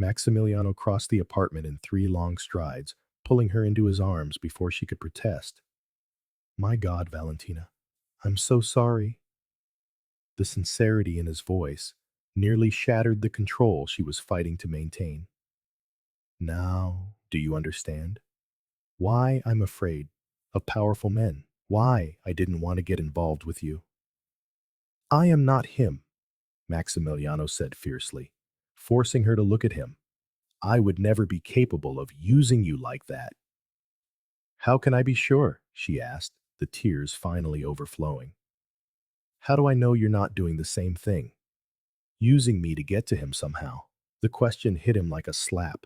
Maximiliano crossed the apartment in 3 long strides, pulling her into his arms before she could protest. My God, Valentina, I'm so sorry. The sincerity in his voice nearly shattered the control she was fighting to maintain. Now, do you understand? Why I'm afraid of powerful men. Why I didn't want to get involved with you. I am not him, Maximiliano said fiercely, forcing her to look at him. I would never be capable of using you like that. How can I be sure? She asked, the tears finally overflowing. How do I know you're not doing the same thing? Using me to get to him somehow. The question hit him like a slap.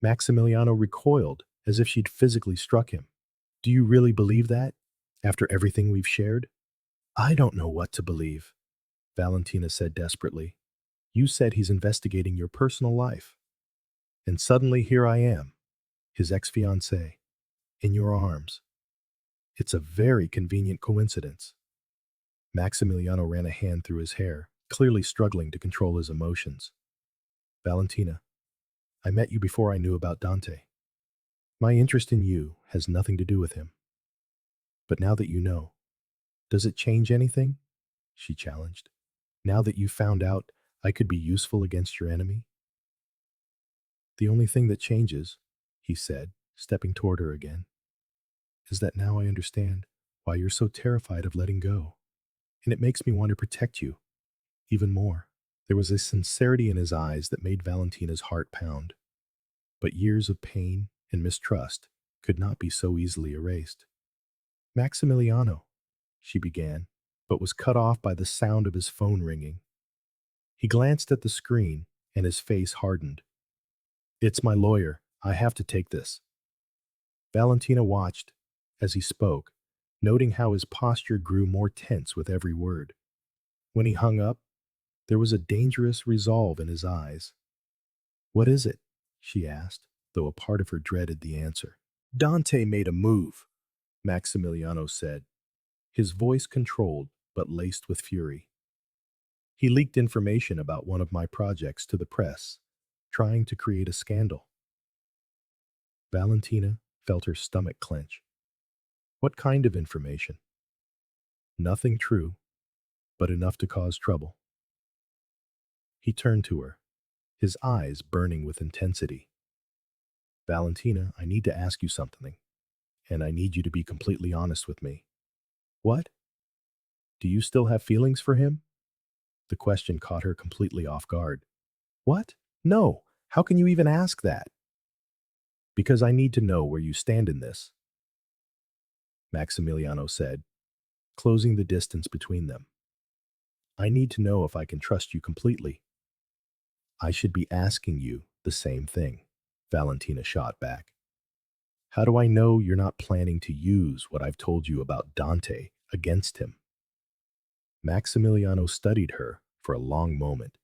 Maximiliano recoiled as if she'd physically struck him. Do you really believe that? After everything we've shared? I don't know what to believe, Valentina said desperately. You said he's investigating your personal life. And suddenly here I am, his ex-fiancée, in your arms. It's a very convenient coincidence. Maximiliano ran a hand through his hair, clearly struggling to control his emotions. Valentina, I met you before I knew about Dante. My interest in you has nothing to do with him. But now that you know, does it change anything? She challenged. Now that you found out I could be useful against your enemy? The only thing that changes, he said, stepping toward her again, is that now I understand why you're so terrified of letting go. And it makes me want to protect you even more. There was a sincerity in his eyes that made Valentina's heart pound. But years of pain and mistrust could not be so easily erased. Maximiliano, she began, but was cut off by the sound of his phone ringing. He glanced at the screen, and his face hardened. It's my lawyer. I have to take this. Valentina watched as he spoke, noting how his posture grew more tense with every word. When he hung up, there was a dangerous resolve in his eyes. What is it? She asked, though a part of her dreaded the answer. Dante made a move, Maximiliano said, his voice controlled but laced with fury. He leaked information about one of my projects to the press, trying to create a scandal. Valentina felt her stomach clench. What kind of information? Nothing true, but enough to cause trouble. He turned to her, his eyes burning with intensity. Valentina, I need to ask you something, and I need you to be completely honest with me. What? Do you still have feelings for him? The question caught her completely off guard. What? No. How can you even ask that? Because I need to know where you stand in this, Maximiliano said, closing the distance between them. I need to know if I can trust you completely. I should be asking you the same thing. Valentina shot back. How do I know you're not planning to use what I've told you about Dante against him? Maximiliano studied her for a long moment,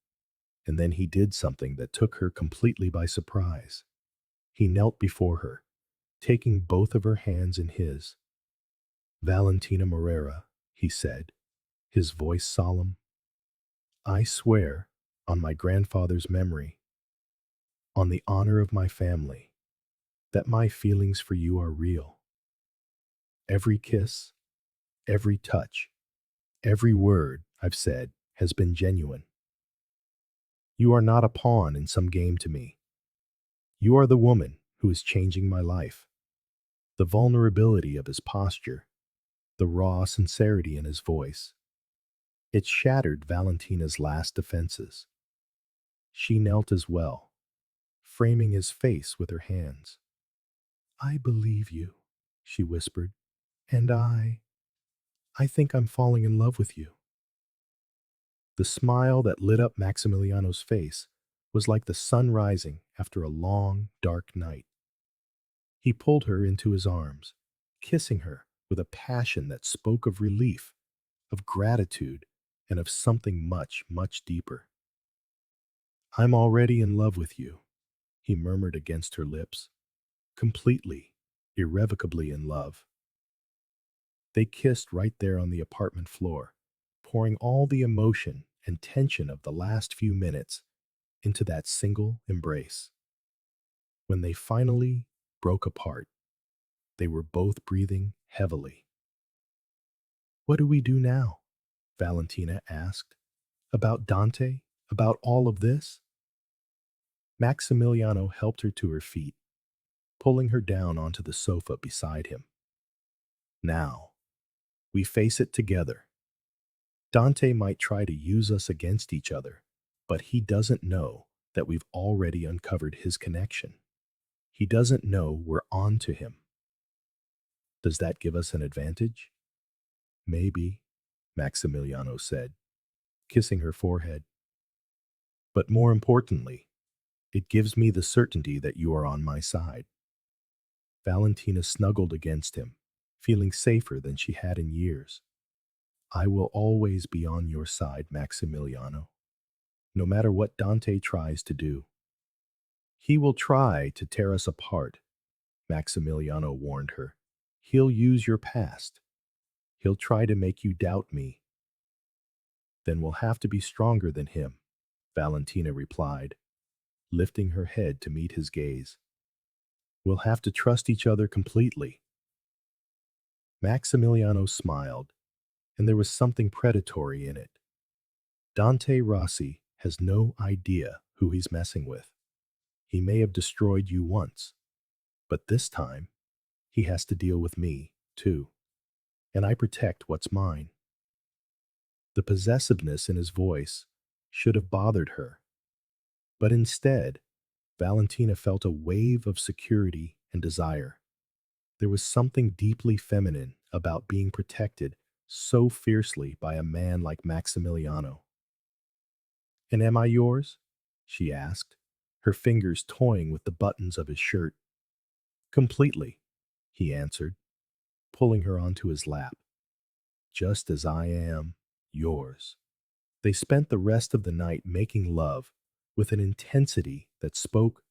and then he did something that took her completely by surprise. He knelt before her, taking both of her hands in his. Valentina Moreira, he said, his voice solemn, I swear, on my grandfather's memory, on the honor of my family, that my feelings for you are real. Every kiss, every touch, every word I've said has been genuine. You are not a pawn in some game to me. You are the woman who is changing my life. The vulnerability of his posture, the raw sincerity in his voice. It shattered Valentina's last defenses. She knelt as well, framing his face with her hands. I believe you, she whispered, and I think I'm falling in love with you. The smile that lit up Maximiliano's face was like the sun rising after a long, dark night. He pulled her into his arms, kissing her with a passion that spoke of relief, of gratitude, and of something much, much deeper. I'm already in love with you, he murmured against her lips, completely, irrevocably in love. They kissed right there on the apartment floor, pouring all the emotion and tension of the last few minutes into that single embrace. When they finally broke apart, they were both breathing heavily. What do we do now? Valentina asked. About Dante? About all of this? Maximiliano helped her to her feet, pulling her down onto the sofa beside him. Now, we face it together. Dante might try to use us against each other, but he doesn't know that we've already uncovered his connection. He doesn't know we're on to him. Does that give us an advantage? Maybe, Maximiliano said, kissing her forehead. But more importantly, it gives me the certainty that you are on my side. Valentina snuggled against him, feeling safer than she had in years. I will always be on your side, Maximiliano, no matter what Dante tries to do. He will try to tear us apart, Maximiliano warned her. He'll use your past. He'll try to make you doubt me. Then we'll have to be stronger than him, Valentina replied, lifting her head to meet his gaze. We'll have to trust each other completely. Maximiliano smiled, and there was something predatory in it. Dante Rossi has no idea who he's messing with. He may have destroyed you once, but this time, he has to deal with me, too. And I protect what's mine. The possessiveness in his voice should have bothered her. But instead, Valentina felt a wave of security and desire. There was something deeply feminine about being protected so fiercely by a man like Maximiliano. And am I yours? She asked, her fingers toying with the buttons of his shirt. Completely, he answered, pulling her onto his lap. Just as I am yours. They spent the rest of the night making love with an intensity that spoke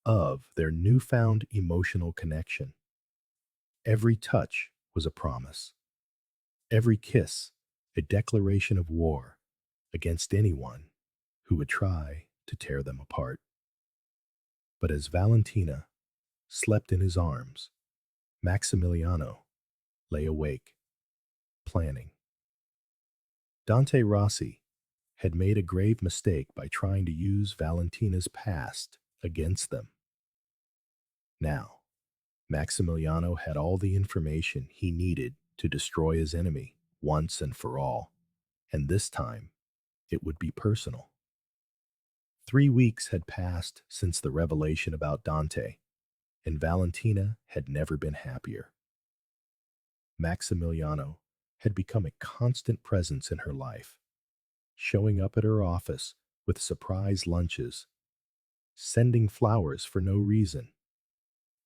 of their newfound emotional connection. Every touch was a promise. Every kiss a declaration of war against anyone who would try to tear them apart. But as Valentina slept in his arms, Maximiliano lay awake, planning. Dante Rossi had made a grave mistake by trying to use Valentina's past against them. Now, Maximiliano had all the information he needed to destroy his enemy once and for all, and this time it would be personal. 3 weeks had passed since the revelation about Dante, and Valentina had never been happier. Maximiliano had become a constant presence in her life, showing up at her office with surprise lunches, sending flowers for no reason,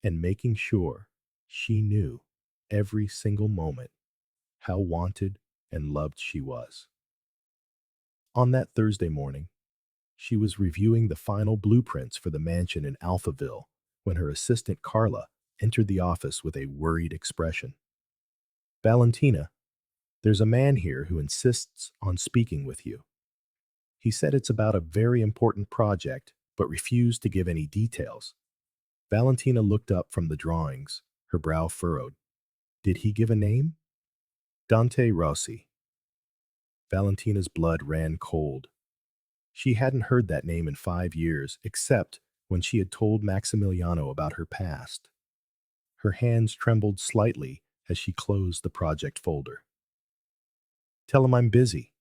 and making sure she knew every single moment how wanted and loved she was. On that Thursday morning, she was reviewing the final blueprints for the mansion in Alphaville when her assistant Carla entered the office with a worried expression. Valentina, there's a man here who insists on speaking with you. He said it's about a very important project, but refused to give any details. Valentina looked up from the drawings, her brow furrowed. Did he give a name? Dante Rossi. Valentina's blood ran cold. She hadn't heard that name in 5 years, except when she had told Maximiliano about her past. Her hands trembled slightly as she closed the project folder. Tell him I'm busy,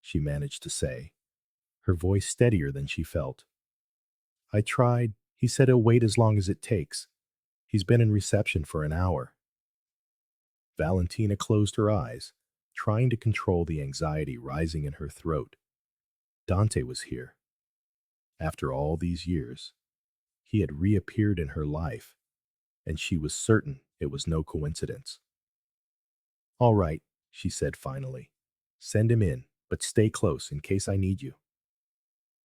she managed to say, her voice steadier than she felt. I tried. He said he'll wait as long as it takes. He's been in reception for an hour. Valentina closed her eyes, trying to control the anxiety rising in her throat. Dante was here. After all these years, he had reappeared in her life, and she was certain it was no coincidence. All right, she said finally. Send him in, but stay close in case I need you.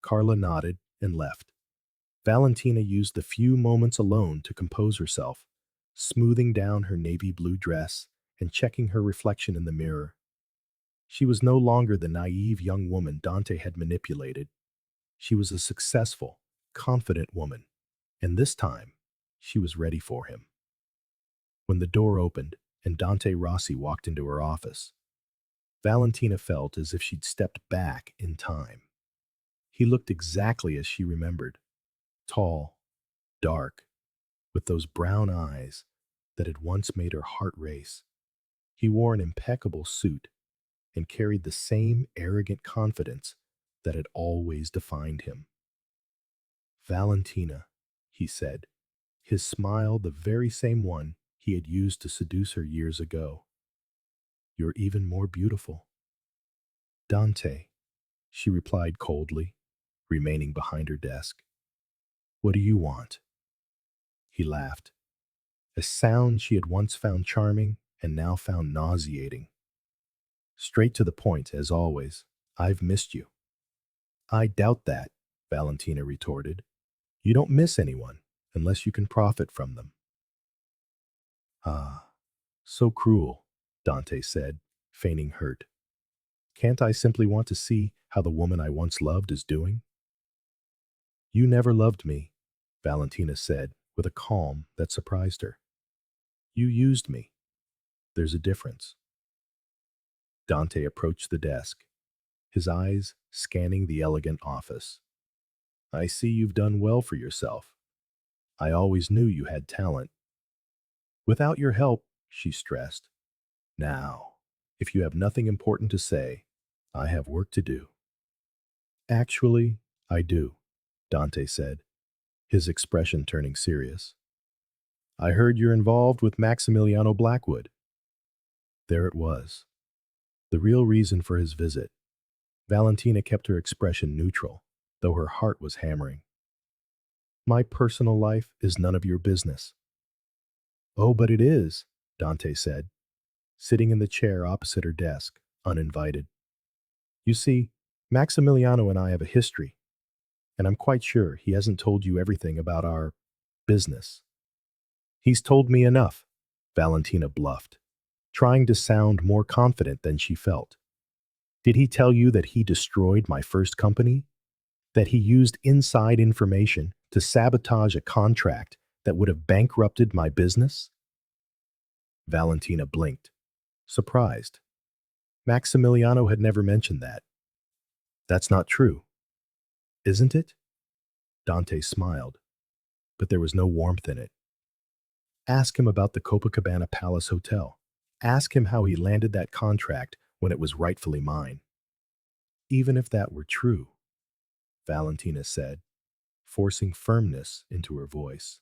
Carla nodded and left. Valentina used the few moments alone to compose herself, smoothing down her navy blue dress and checking her reflection in the mirror. She was no longer the naive young woman Dante had manipulated. She was a successful, confident woman, and this time, she was ready for him. When the door opened and Dante Rossi walked into her office, Valentina felt as if she'd stepped back in time. He looked exactly as she remembered, tall, dark, with those brown eyes that had once made her heart race. He wore an impeccable suit and carried the same arrogant confidence that had always defined him. Valentina, he said, his smile the very same one he had used to seduce her years ago. You're even more beautiful. Dante, she replied coldly, remaining behind her desk. What do you want? He laughed, a sound she had once found charming and now found nauseating. Straight to the point, as always. I've missed you. I doubt that, Valentina retorted. You don't miss anyone unless you can profit from them. Ah, so cruel, Dante said, feigning hurt. Can't I simply want to see how the woman I once loved is doing? You never loved me, Valentina said with a calm that surprised her. You used me. There's a difference. Dante approached the desk, his eyes scanning the elegant office. I see you've done well for yourself. I always knew you had talent. Without your help, she stressed. Now, if you have nothing important to say, I have work to do. Actually, I do, Dante said, his expression turning serious. I heard you're involved with Maximiliano Blackwood. There it was. The real reason for his visit. Valentina kept her expression neutral, though her heart was hammering. My personal life is none of your business. Oh, but it is, Dante said, sitting in the chair opposite her desk, uninvited. You see, Maximiliano and I have a history, and I'm quite sure he hasn't told you everything about our business. He's told me enough, Valentina bluffed, trying to sound more confident than she felt. Did he tell you that he destroyed my first company? That he used inside information to sabotage a contract that would have bankrupted my business? Valentina blinked, surprised. Maximiliano had never mentioned that. That's not true, isn't it? Dante smiled, but there was no warmth in it. Ask him about the Copacabana Palace Hotel. Ask him how he landed that contract when it was rightfully mine. Even if that were true, Valentina said, forcing firmness into her voice.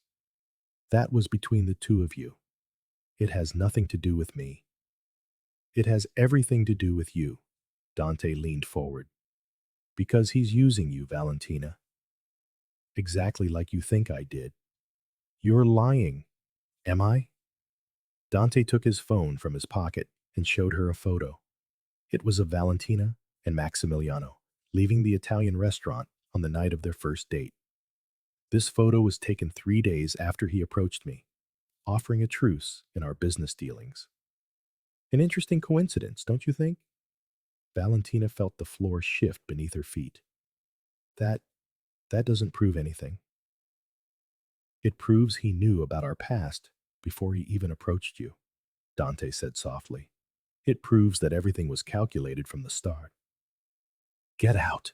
That was between the two of you. It has nothing to do with me. It has everything to do with you, Dante leaned forward. Because he's using you, Valentina. exactly like you think I did. You're lying, am I? Dante took his phone from his pocket and showed her a photo. It was of Valentina and Maximiliano leaving the Italian restaurant on the night of their first date. This photo was taken 3 days after he approached me, offering a truce in our business dealings. An interesting coincidence, don't you think? Valentina felt the floor shift beneath her feet. That that doesn't prove anything. It proves he knew about our past before he even approached you, Dante said softly. It proves that everything was calculated from the start. Get out,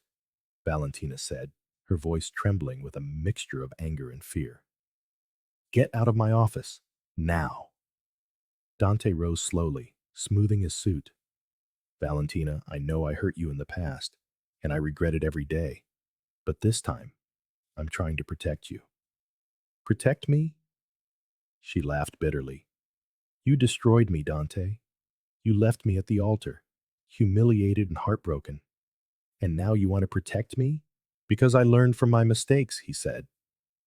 Valentina said, her voice trembling with a mixture of anger and fear. Get out of my office, now. Dante rose slowly, smoothing his suit. Valentina, I know I hurt you in the past, and I regret it every day. But this time, I'm trying to protect you. Protect me? She laughed bitterly. You destroyed me, Dante. You left me at the altar, humiliated and heartbroken. And now you want to protect me? Because I learned from my mistakes, he said.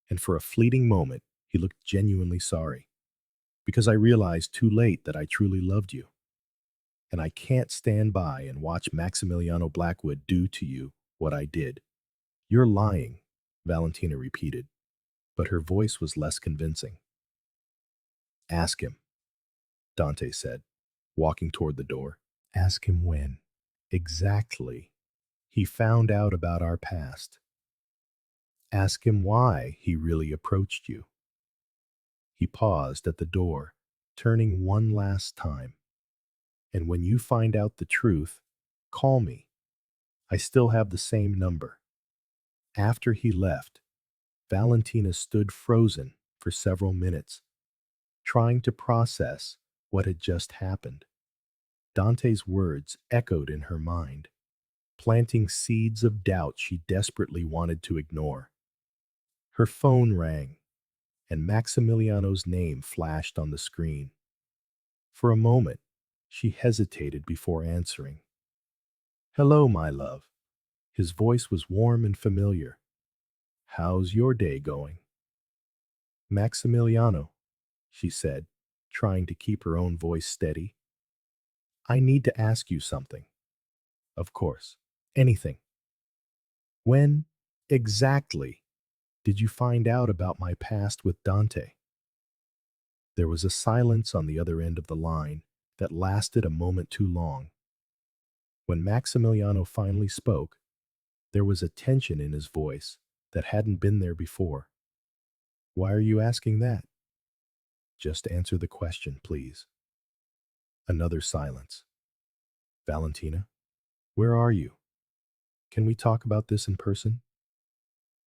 And for a fleeting moment, he looked genuinely sorry. Because I realized too late that I truly loved you. And I can't stand by and watch Maximiliano Blackwood do to you what I did. You're lying, Valentina repeated, but her voice was less convincing. Ask him, Dante said, walking toward the door. Ask him when. Exactly. He found out about our past. Ask him why he really approached you. He paused at the door, turning one last time. And when you find out the truth, call me. I still have the same number. After he left, Valentina stood frozen for several minutes, trying to process what had just happened. Dante's words echoed in her mind, planting seeds of doubt she desperately wanted to ignore. Her phone rang, and Maximiliano's name flashed on the screen. For a moment, she hesitated before answering. Hello, my love. His voice was warm and familiar. How's your day going? Maximiliano, she said, trying to keep her own voice steady. I need to ask you something. Of course, anything. When exactly did you find out about my past with Dante? There was a silence on the other end of the line that lasted a moment too long. When Maximiliano finally spoke, there was a tension in his voice that hadn't been there before. Why are you asking that? Just answer the question, please. Another silence. Valentina, where are you? Can we talk about this in person?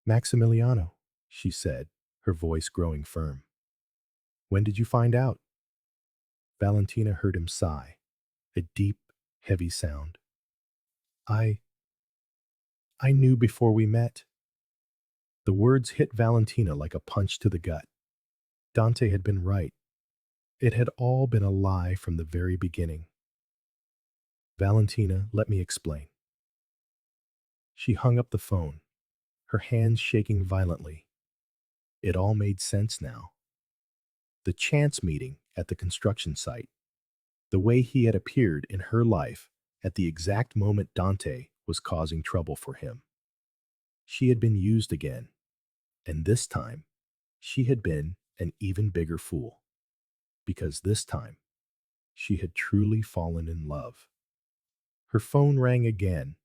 Maximiliano, she said, her voice growing firm. When did you find out? Valentina heard him sigh, a deep, heavy sound. I knew before we met. The words hit Valentina like a punch to the gut. Dante had been right. It had all been a lie from the very beginning. Valentina, let me explain. She hung up the phone, her hands shaking violently. It all made sense now. The chance meeting at the construction site, the way he had appeared in her life at the exact moment Dante was causing trouble for him. She had been used again, and this time, she had been an even bigger fool. Because this time, she had truly fallen in love. Her phone rang again,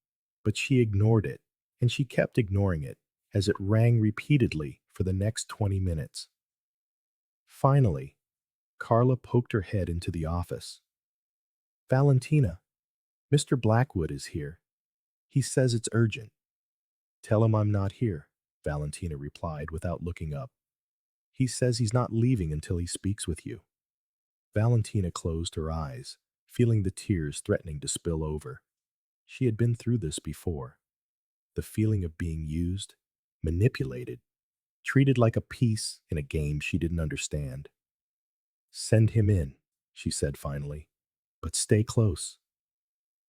but she ignored it, and she kept ignoring it as it rang repeatedly for the next 20 minutes. Finally, Carla poked her head into the office. Valentina, Mr. Blackwood is here. He says it's urgent. Tell him I'm not here, Valentina replied without looking up. He says he's not leaving until he speaks with you. Valentina closed her eyes, feeling the tears threatening to spill over. She had been through this before. The feeling of being used, manipulated, treated like a piece in a game she didn't understand. Send him in, she said finally, but stay close.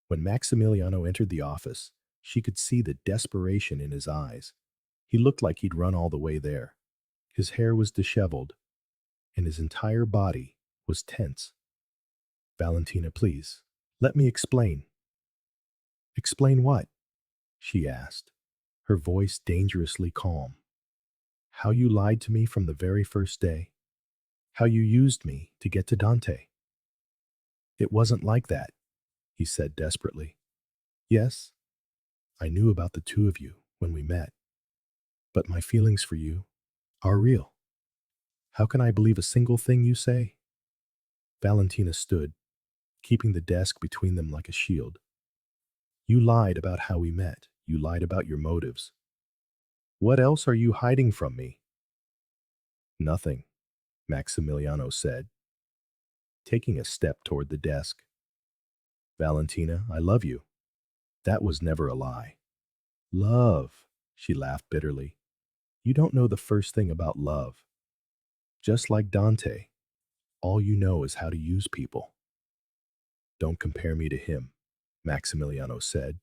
When Maximiliano entered the office, she could see the desperation in his eyes. He looked like he'd run all the way there. His hair was disheveled, and his entire body was tense. Valentina, please, let me explain. Explain what? She asked, her voice dangerously calm. How you lied to me from the very first day. How you used me to get to Dante. It wasn't like that, he said desperately. Yes, I knew about the two of you when we met, but my feelings for you are real. How can I believe a single thing you say? Valentina stood, keeping the desk between them like a shield. You lied about how we met. You lied about your motives. What else are you hiding from me? Nothing, Maximiliano said, taking a step toward the desk. Valentina, I love you. That was never a lie. Love, she laughed bitterly. You don't know the first thing about love. Just like Dante, all you know is how to use people. Don't compare me to him, Maximiliano said,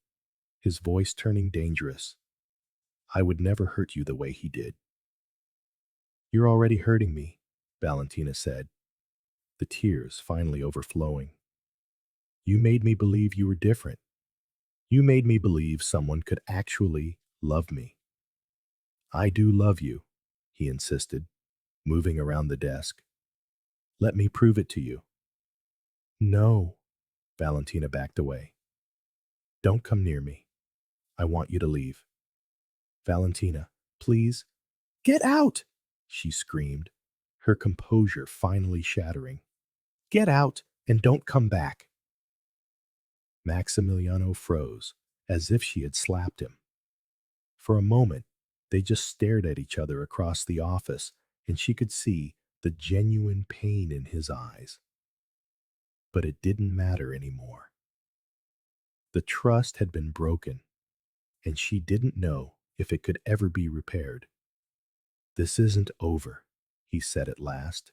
his voice turning dangerous. I would never hurt you the way he did. You're already hurting me, Valentina said, the tears finally overflowing. You made me believe you were different. You made me believe someone could actually love me. I do love you, he insisted, moving around the desk. Let me prove it to you. No, Valentina backed away. Don't come near me. I want you to leave. Valentina, please. Get out, she screamed, her composure finally shattering. Get out and don't come back. Maximiliano froze, as if she had slapped him. For a moment, they just stared at each other across the office, and she could see the genuine pain in his eyes. But it didn't matter anymore. The trust had been broken, and she didn't know if it could ever be repaired. This isn't over, he said at last,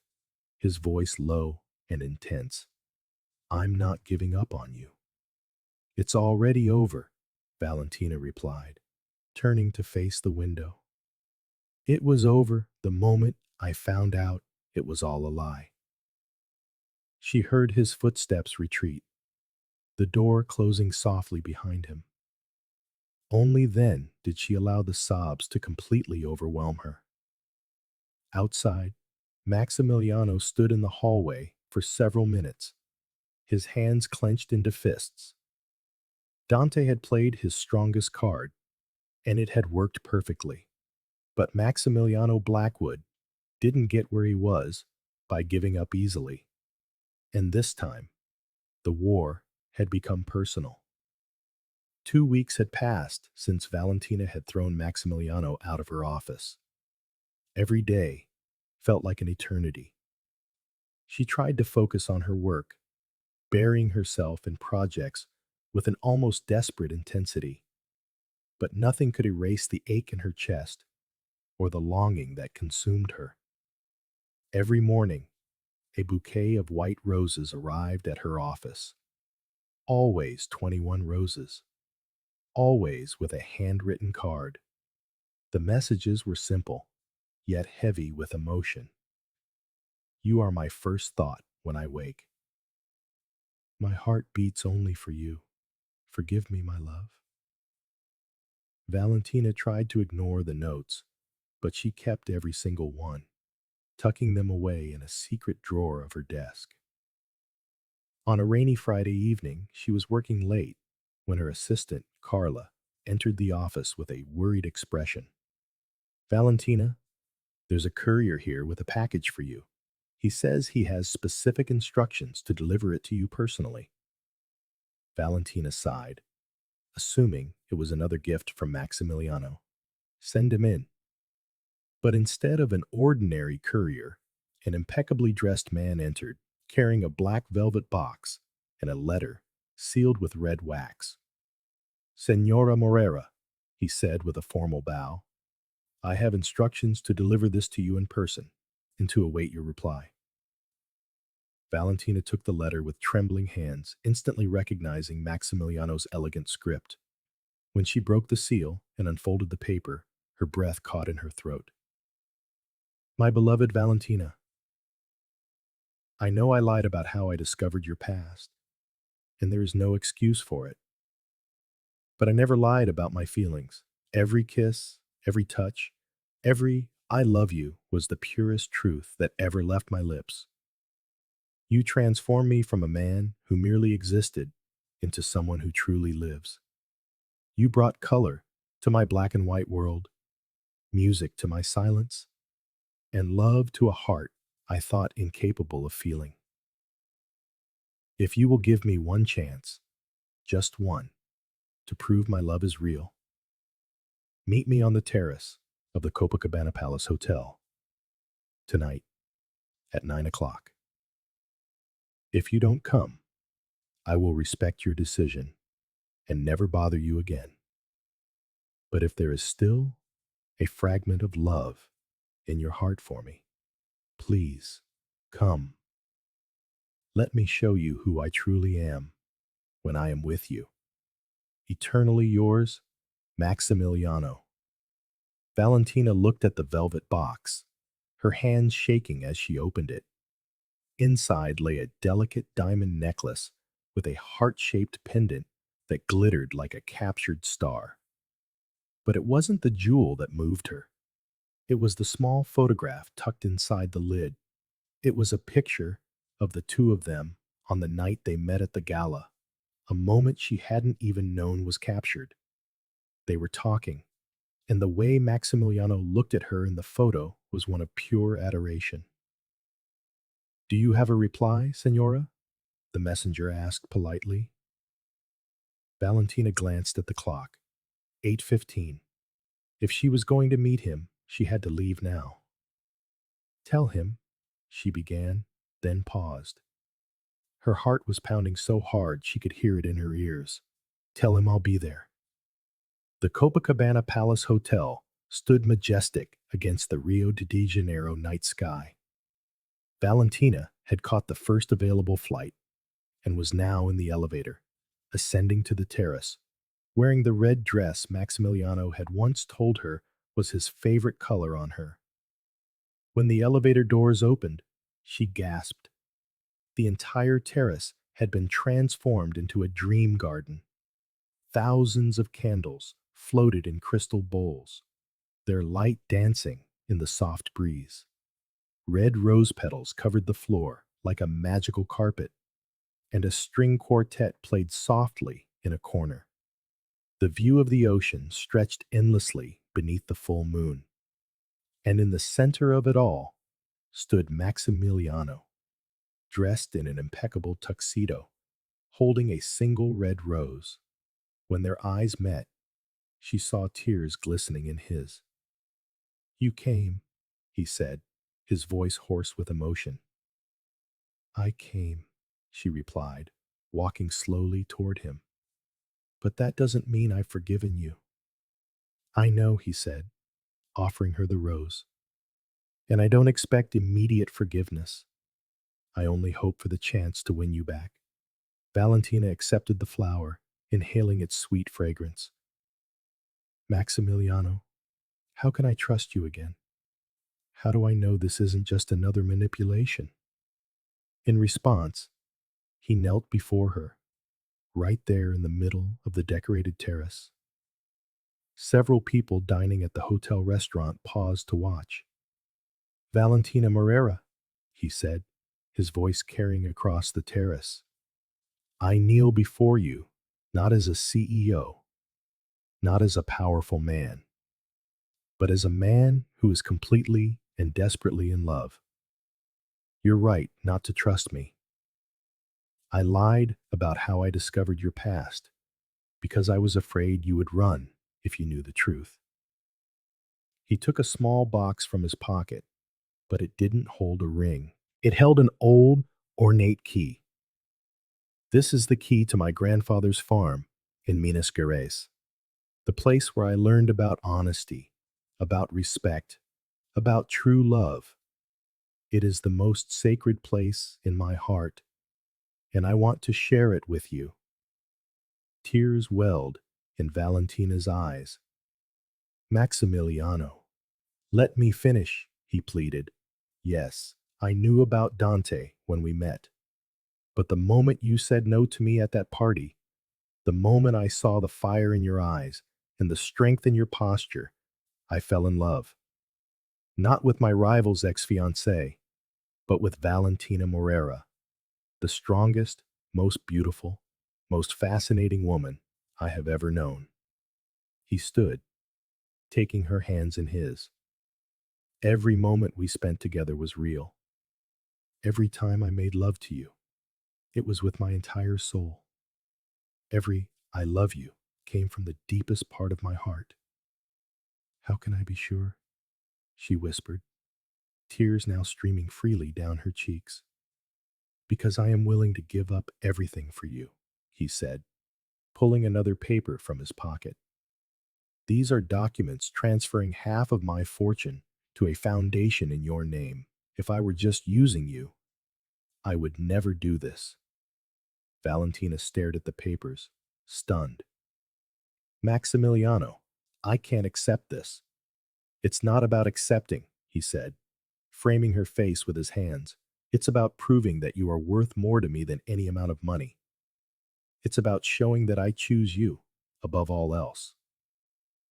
his voice low and intense. I'm not giving up on you. It's already over, Valentina replied, turning to face the window. It was over the moment I found out it was all a lie. She heard his footsteps retreat, the door closing softly behind him. Only then did she allow the sobs to completely overwhelm her. Outside, Maximiliano stood in the hallway for several minutes, his hands clenched into fists. Dante had played his strongest card, and it had worked perfectly. But Maximiliano Blackwood didn't get where he was by giving up easily. And this time, the war had become personal. 2 weeks had passed since Valentina had thrown Maximiliano out of her office. Every day felt like an eternity. She tried to focus on her work, burying herself in projects with an almost desperate intensity. But nothing could erase the ache in her chest or the longing that consumed her. Every morning, a bouquet of white roses arrived at her office. Always 21 roses. Always with a handwritten card. The messages were simple, yet heavy with emotion. You are my first thought when I wake. My heart beats only for you. Forgive me, my love. Valentina tried to ignore the notes, but she kept every single one, tucking them away in a secret drawer of her desk. On a rainy Friday evening, she was working late when her assistant, Carla, entered the office with a worried expression. Valentina, there's a courier here with a package for you. He says he has specific instructions to deliver it to you personally. Valentina sighed, assuming it was another gift from Maximiliano. Send him in. But instead of an ordinary courier, an impeccably dressed man entered, carrying a black velvet box and a letter sealed with red wax. Senora Moreira, he said with a formal bow, I have instructions to deliver this to you in person and to await your reply. Valentina took the letter with trembling hands, instantly recognizing Maximiliano's elegant script. When she broke the seal and unfolded the paper, her breath caught in her throat. My beloved Valentina, I know I lied about how I discovered your past, and there is no excuse for it. But I never lied about my feelings. Every kiss, every touch, every I love you was the purest truth that ever left my lips. You transformed me from a man who merely existed into someone who truly lives. You brought color to my black and white world, music to my silence, and love to a heart I thought incapable of feeling. If you will give me one chance, just one, to prove my love is real, meet me on the terrace of the Copacabana Palace Hotel tonight at 9 o'clock. If you don't come, I will respect your decision and never bother you again. But if there is still a fragment of love in your heart for me, please come. Let me show you who I truly am when I am with you. Eternally yours, Maximiliano. Valentina looked at the velvet box, her hands shaking as she opened it. Inside lay a delicate diamond necklace with a heart-shaped pendant that glittered like a captured star. But it wasn't the jewel that moved her. It was the small photograph tucked inside the lid. It was a picture of the two of them on the night they met at the gala, a moment she hadn't even known was captured. They were talking, and the way Maximiliano looked at her in the photo was one of pure adoration. Do you have a reply, Senora? The messenger asked politely. Valentina glanced at the clock. 8:15. If she was going to meet him, she had to leave now. Tell him, she began, then paused. Her heart was pounding so hard she could hear it in her ears. Tell him I'll be there. The Copacabana Palace Hotel stood majestic against the Rio de Janeiro night sky. Valentina had caught the first available flight and was now in the elevator, ascending to the terrace, wearing the red dress Maximiliano had once told her was his favorite color on her. When the elevator doors opened, she gasped. The entire terrace had been transformed into a dream garden. Thousands of candles floated in crystal bowls, their light dancing in the soft breeze. Red rose petals covered the floor like a magical carpet, and a string quartet played softly in a corner. The view of the ocean stretched endlessly beneath the full moon, and in the center of it all stood Maximiliano, dressed in an impeccable tuxedo, holding a single red rose. When their eyes met, she saw tears glistening in his. You came, he said, his voice hoarse with emotion. I came, she replied, walking slowly toward him. But that doesn't mean I've forgiven you. I know, he said, offering her the rose. And I don't expect immediate forgiveness. I only hope for the chance to win you back. Valentina accepted the flower, inhaling its sweet fragrance. Maximiliano, how can I trust you again? How do I know this isn't just another manipulation? In response, he knelt before her, right there in the middle of the decorated terrace. Several people dining at the hotel restaurant paused to watch. Valentina Moreira, he said, his voice carrying across the terrace. I kneel before you, not as a CEO, not as a powerful man, but as a man who is completely and desperately in love. You're right not to trust me. I lied about how I discovered your past because I was afraid you would run if you knew the truth. He took a small box from his pocket, but it didn't hold a ring. It held an old, ornate key. This is the key to my grandfather's farm in Minas Gerais, the place where I learned about honesty, about respect, about true love. It is the most sacred place in my heart, and I want to share it with you. Tears welled in Valentina's eyes. Maximiliano, let me finish, he pleaded. Yes, I knew about Dante when we met. But the moment you said no to me at that party, the moment I saw the fire in your eyes and the strength in your posture, I fell in love. Not with my rival's ex-fiancée, but with Valentina Moreira, the strongest, most beautiful, most fascinating woman I have ever known. He stood, taking her hands in his. Every moment we spent together was real. Every time I made love to you, it was with my entire soul. Every I love you came from the deepest part of my heart. How can I be sure? She whispered, tears now streaming freely down her cheeks. Because I am willing to give up everything for you, he said, pulling another paper from his pocket. These are documents transferring half of my fortune to a foundation in your name. If I were just using you, I would never do this. Valentina stared at the papers, stunned. Maximiliano, I can't accept this. It's not about accepting, he said, framing her face with his hands. It's about proving that you are worth more to me than any amount of money. It's about showing that I choose you above all else.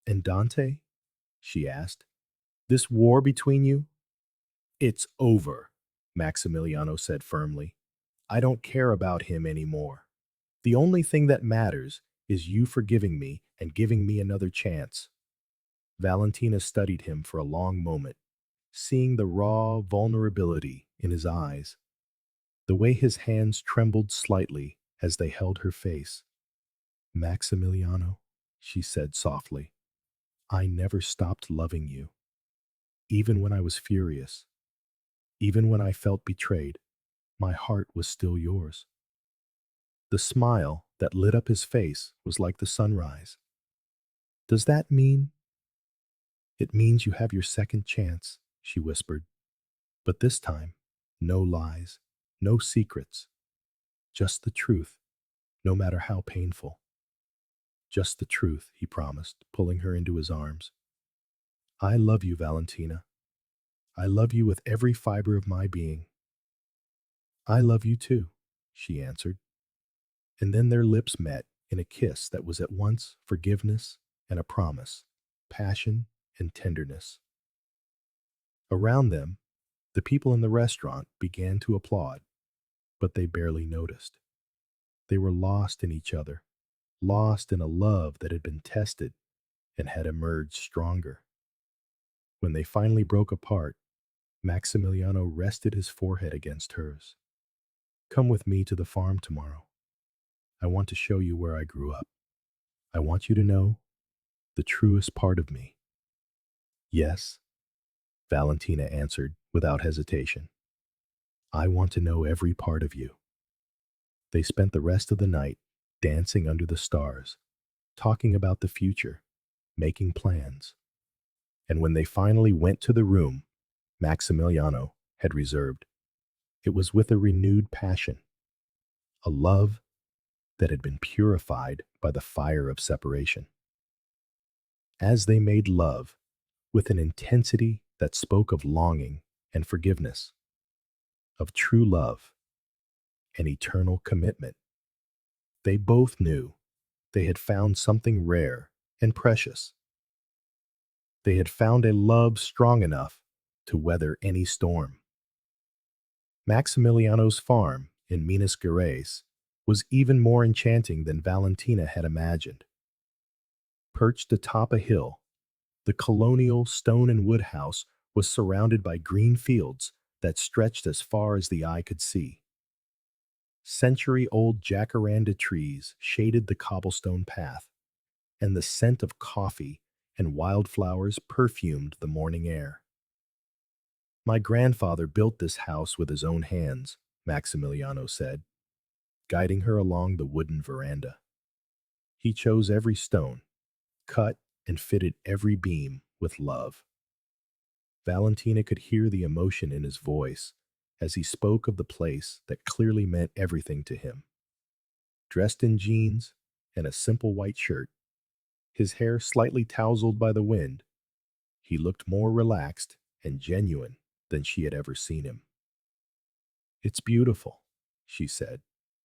And Dante? She asked. This war between you? It's over, Maximiliano said firmly. I don't care about him anymore. The only thing that matters is you forgiving me and giving me another chance. Valentina studied him for a long moment, seeing the raw vulnerability in his eyes, the way his hands trembled slightly as they held her face. Maximiliano, she said softly, I never stopped loving you. Even when I was furious, even when I felt betrayed, my heart was still yours. The smile that lit up his face was like the sunrise. Does that mean? It means you have your second chance, she whispered. But this time, no lies, no secrets, just the truth, no matter how painful. Just the truth, he promised, pulling her into his arms. I love you, Valentina. I love you with every fiber of my being. I love you too, she answered. And then their lips met in a kiss that was at once forgiveness and a promise, passion and tenderness. Around them, the people in the restaurant began to applaud, but they barely noticed. They were lost in each other, lost in a love that had been tested and had emerged stronger. When they finally broke apart, Maximiliano rested his forehead against hers. Come with me to the farm tomorrow. I want to show you where I grew up. I want you to know the truest part of me. Yes, Valentina answered without hesitation. I want to know every part of you. They spent the rest of the night dancing under the stars, talking about the future, making plans. And when they finally went to the room Maximiliano had reserved, it was with a renewed passion, a love that had been purified by the fire of separation. As they made love with an intensity that spoke of longing and forgiveness, of true love and eternal commitment, they both knew they had found something rare and precious. They had found a love strong enough to weather any storm. Maximiliano's farm in Minas Gerais was even more enchanting than Valentina had imagined. Perched atop a hill, the colonial stone and wood house was surrounded by green fields that stretched as far as the eye could see. Century-old jacaranda trees shaded the cobblestone path, and the scent of coffee and wildflowers perfumed the morning air. My grandfather built this house with his own hands, Maximiliano said, guiding her along the wooden veranda. He chose every stone, cut and fitted every beam with love. Valentina could hear the emotion in his voice as he spoke of the place that clearly meant everything to him. Dressed in jeans and a simple white shirt, his hair slightly tousled by the wind, He looked more relaxed and genuine than she had ever seen him. "It's beautiful," she said,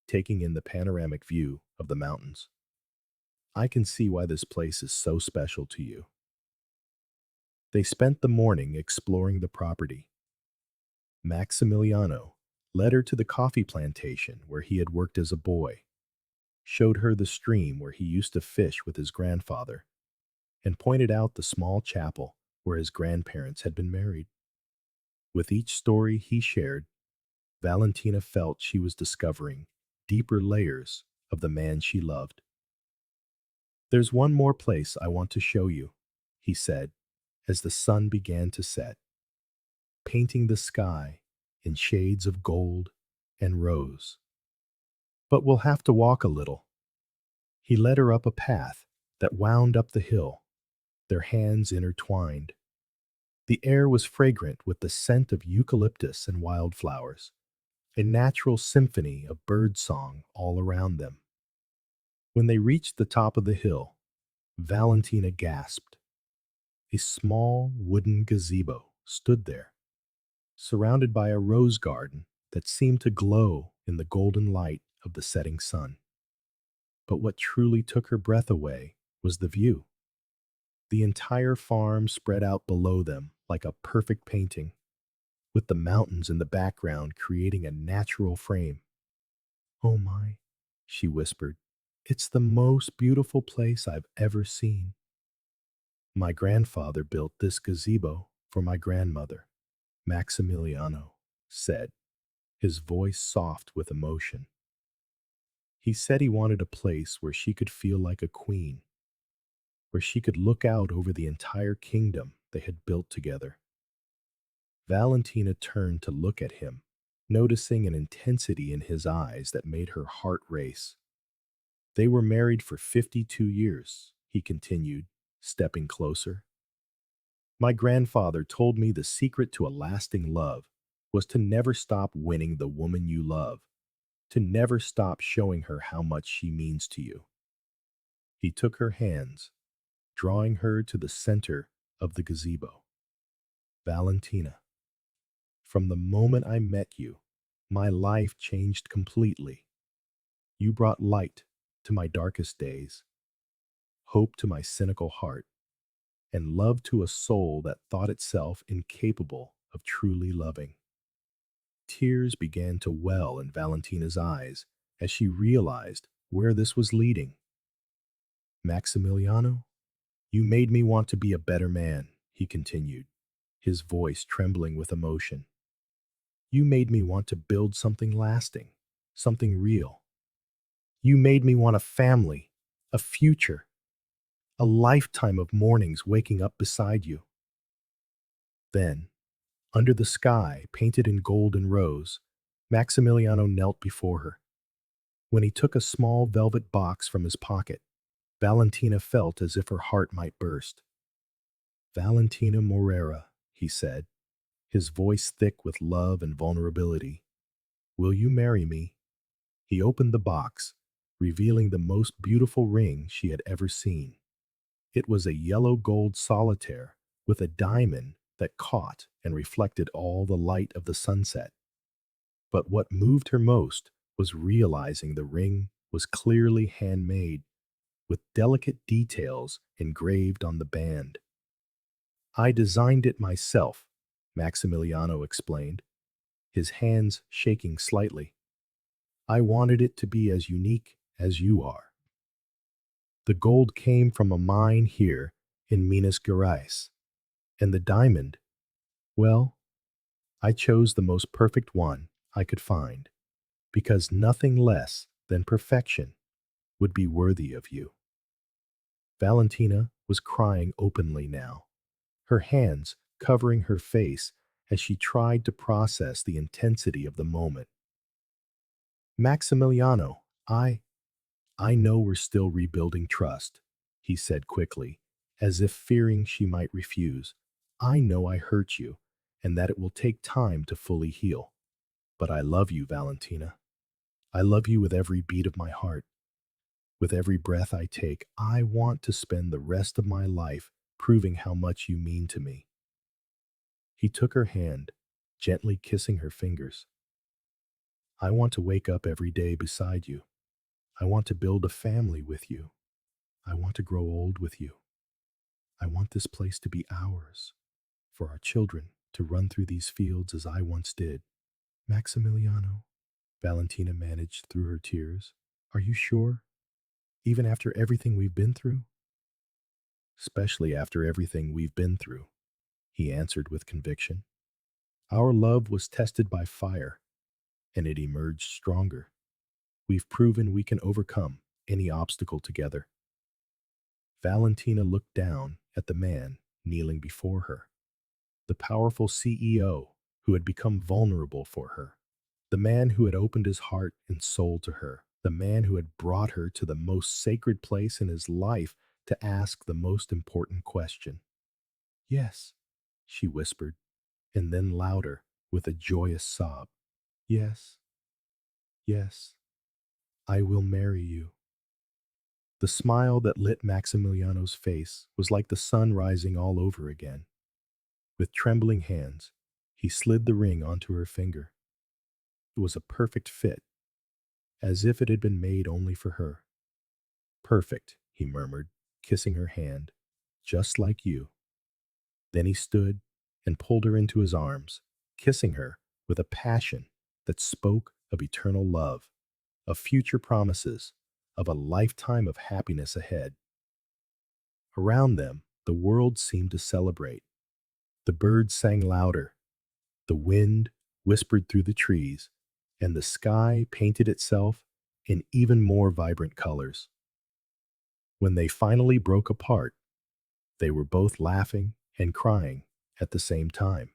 taking in the panoramic view of the mountains. "I can see why this place is so special to you." They spent the morning exploring the property. Maximiliano led her to the coffee plantation where he had worked as a boy, showed her the stream where he used to fish with his grandfather, and pointed out the small chapel where his grandparents had been married. With each story he shared, Valentina felt she was discovering deeper layers of the man she loved. "There's one more place I want to show you," he said as the sun began to set, painting the sky in shades of gold and rose. "But we'll have to walk a little." He led her up a path that wound up the hill, their hands intertwined. The air was fragrant with the scent of eucalyptus and wildflowers, a natural symphony of bird song all around them. When they reached the top of the hill, Valentina gasped. A small wooden gazebo stood there, surrounded by a rose garden that seemed to glow in the golden light of the setting sun. But what truly took her breath away was the view. The entire farm spread out below them like a perfect painting, with the mountains in the background creating a natural frame. "Oh my," she whispered, "it's the most beautiful place I've ever seen." "My grandfather built this gazebo for my grandmother," Maximiliano said, his voice soft with emotion. "He said he wanted a place where she could feel like a queen, where she could look out over the entire kingdom they had built together." Valentina turned to look at him, noticing an intensity in his eyes that made her heart race. "They were married for 52 years, he continued, stepping closer. "My grandfather told me the secret to a lasting love was to never stop winning the woman you love, to never stop showing her how much she means to you." He took her hands, drawing her to the center of the gazebo. "Valentina, from the moment I met you, my life changed completely. You brought light to my darkest days, hope to my cynical heart, and love to a soul that thought itself incapable of truly loving." Tears began to well in Valentina's eyes as she realized where this was leading. "Maximiliano, you made me want to be a better man," he continued, his voice trembling with emotion. "You made me want to build something lasting, something real. You made me want a family, a future, a lifetime of mornings waking up beside you." Then, under the sky painted in gold and rose, Maximiliano knelt before her. When he took a small velvet box from his pocket, Valentina felt as if her heart might burst. "Valentina Moreira," he said, his voice thick with love and vulnerability. "Will you marry me?" He opened the box, revealing the most beautiful ring she had ever seen. It was a yellow gold solitaire with a diamond that caught and reflected all the light of the sunset. But what moved her most was realizing the ring was clearly handmade, with delicate details engraved on the band. "I designed it myself," Maximiliano explained, his hands shaking slightly. "I wanted it to be as unique as you are. The gold came from a mine here in Minas Gerais, and the diamond, well, I chose the most perfect one I could find, because nothing less than perfection would be worthy of you." Valentina was crying openly now, her hands covering her face as she tried to process the intensity of the moment. "Maximiliano, I know we're still rebuilding trust," he said quickly, as if fearing she might refuse. "I know I hurt you, and that it will take time to fully heal. But I love you, Valentina. I love you with every beat of my heart. With every breath I take, I want to spend the rest of my life proving how much you mean to me. He took her hand, gently kissing her fingers. I want to wake up every day beside you. I want to build a family with you. I want to grow old with you. I want this place to be ours, for our children to run through these fields as I once did. Maximiliano, Valentina managed through her tears. Are you sure? Even after everything we've been through? Especially after everything we've been through, he answered with conviction. Our love was tested by fire, and it emerged stronger. We've proven we can overcome any obstacle together. Valentina looked down at the man kneeling before her, the powerful CEO who had become vulnerable for her, the man who had opened his heart and soul to her, the man who had brought her to the most sacred place in his life to ask the most important question. Yes, she whispered, and then louder, with a joyous sob. Yes, yes, I will marry you. The smile that lit Maximiliano's face was like the sun rising all over again. With trembling hands, he slid the ring onto her finger. It was a perfect fit, as if it had been made only for her. Perfect, he murmured, kissing her hand. Just like you. Then he stood and pulled her into his arms, kissing her with a passion that spoke of eternal love, of future promises, of a lifetime of happiness ahead. Around them, the world seemed to celebrate. The birds sang louder, the wind whispered through the trees, and the sky painted itself in even more vibrant colors. When they finally broke apart, they were both laughing and crying at the same time.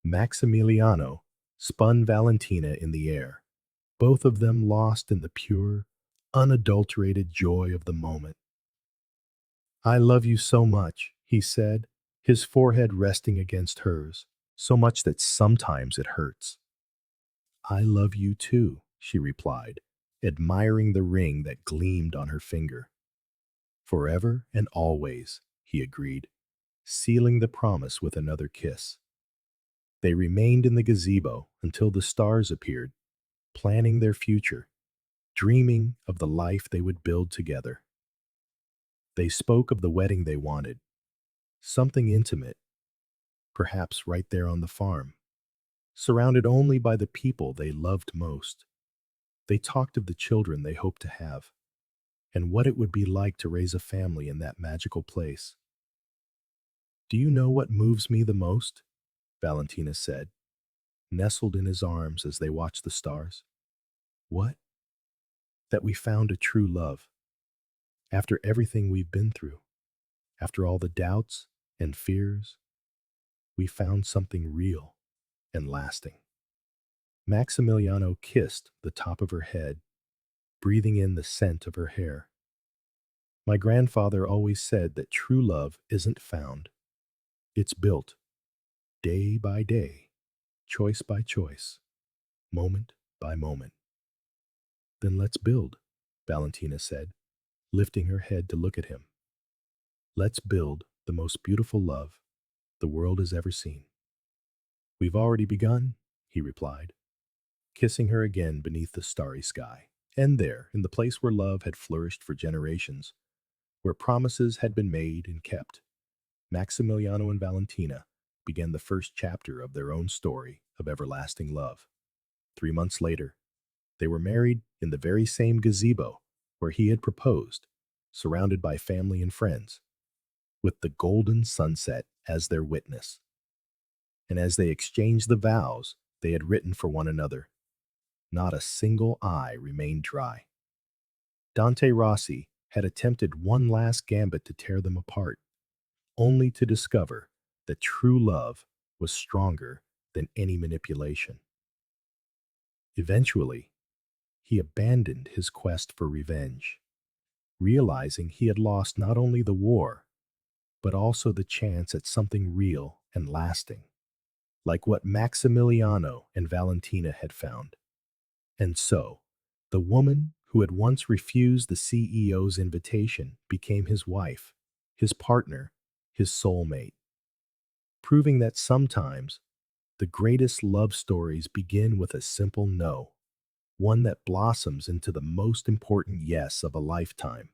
Maximiliano spun Valentina in the air, both of them lost in the pure, unadulterated joy of the moment. I love you so much, he said, his forehead resting against hers, so much that sometimes it hurts. I love you too, she replied, admiring the ring that gleamed on her finger. Forever and always, he agreed, sealing the promise with another kiss. They remained in the gazebo until the stars appeared, planning their future, dreaming of the life they would build together. They spoke of the wedding they wanted, something intimate, perhaps right there on the farm, surrounded only by the people they loved most. They talked of the children they hoped to have, and what it would be like to raise a family in that magical place. Do you know what moves me the most? Valentina said, nestled in his arms as they watched the stars. What? That we found a true love. After everything we've been through, after all the doubts and fears, we found something real and lasting. Maximiliano kissed the top of her head, breathing in the scent of her hair. My grandfather always said that true love isn't found. It's built, day by day, choice by choice, moment by moment. Then let's build, Valentina said, lifting her head to look at him. Let's build the most beautiful love the world has ever seen. We've already begun, he replied, kissing her again beneath the starry sky. And there, in the place where love had flourished for generations, where promises had been made and kept, Maximiliano and Valentina began the first chapter of their own story of everlasting love. 3 months later, they were married in the very same gazebo where he had proposed, surrounded by family and friends, with the golden sunset as their witness. And as they exchanged the vows they had written for one another, not a single eye remained dry. Dante Rossi had attempted one last gambit to tear them apart, only to discover that true love was stronger than any manipulation. Eventually, he abandoned his quest for revenge, realizing he had lost not only the war, but also the chance at something real and lasting, like what Maximiliano and Valentina had found. And so, the woman who had once refused the CEO's invitation became his wife, his partner, his soulmate, proving that sometimes the greatest love stories begin with a simple no, one that blossoms into the most important yes of a lifetime.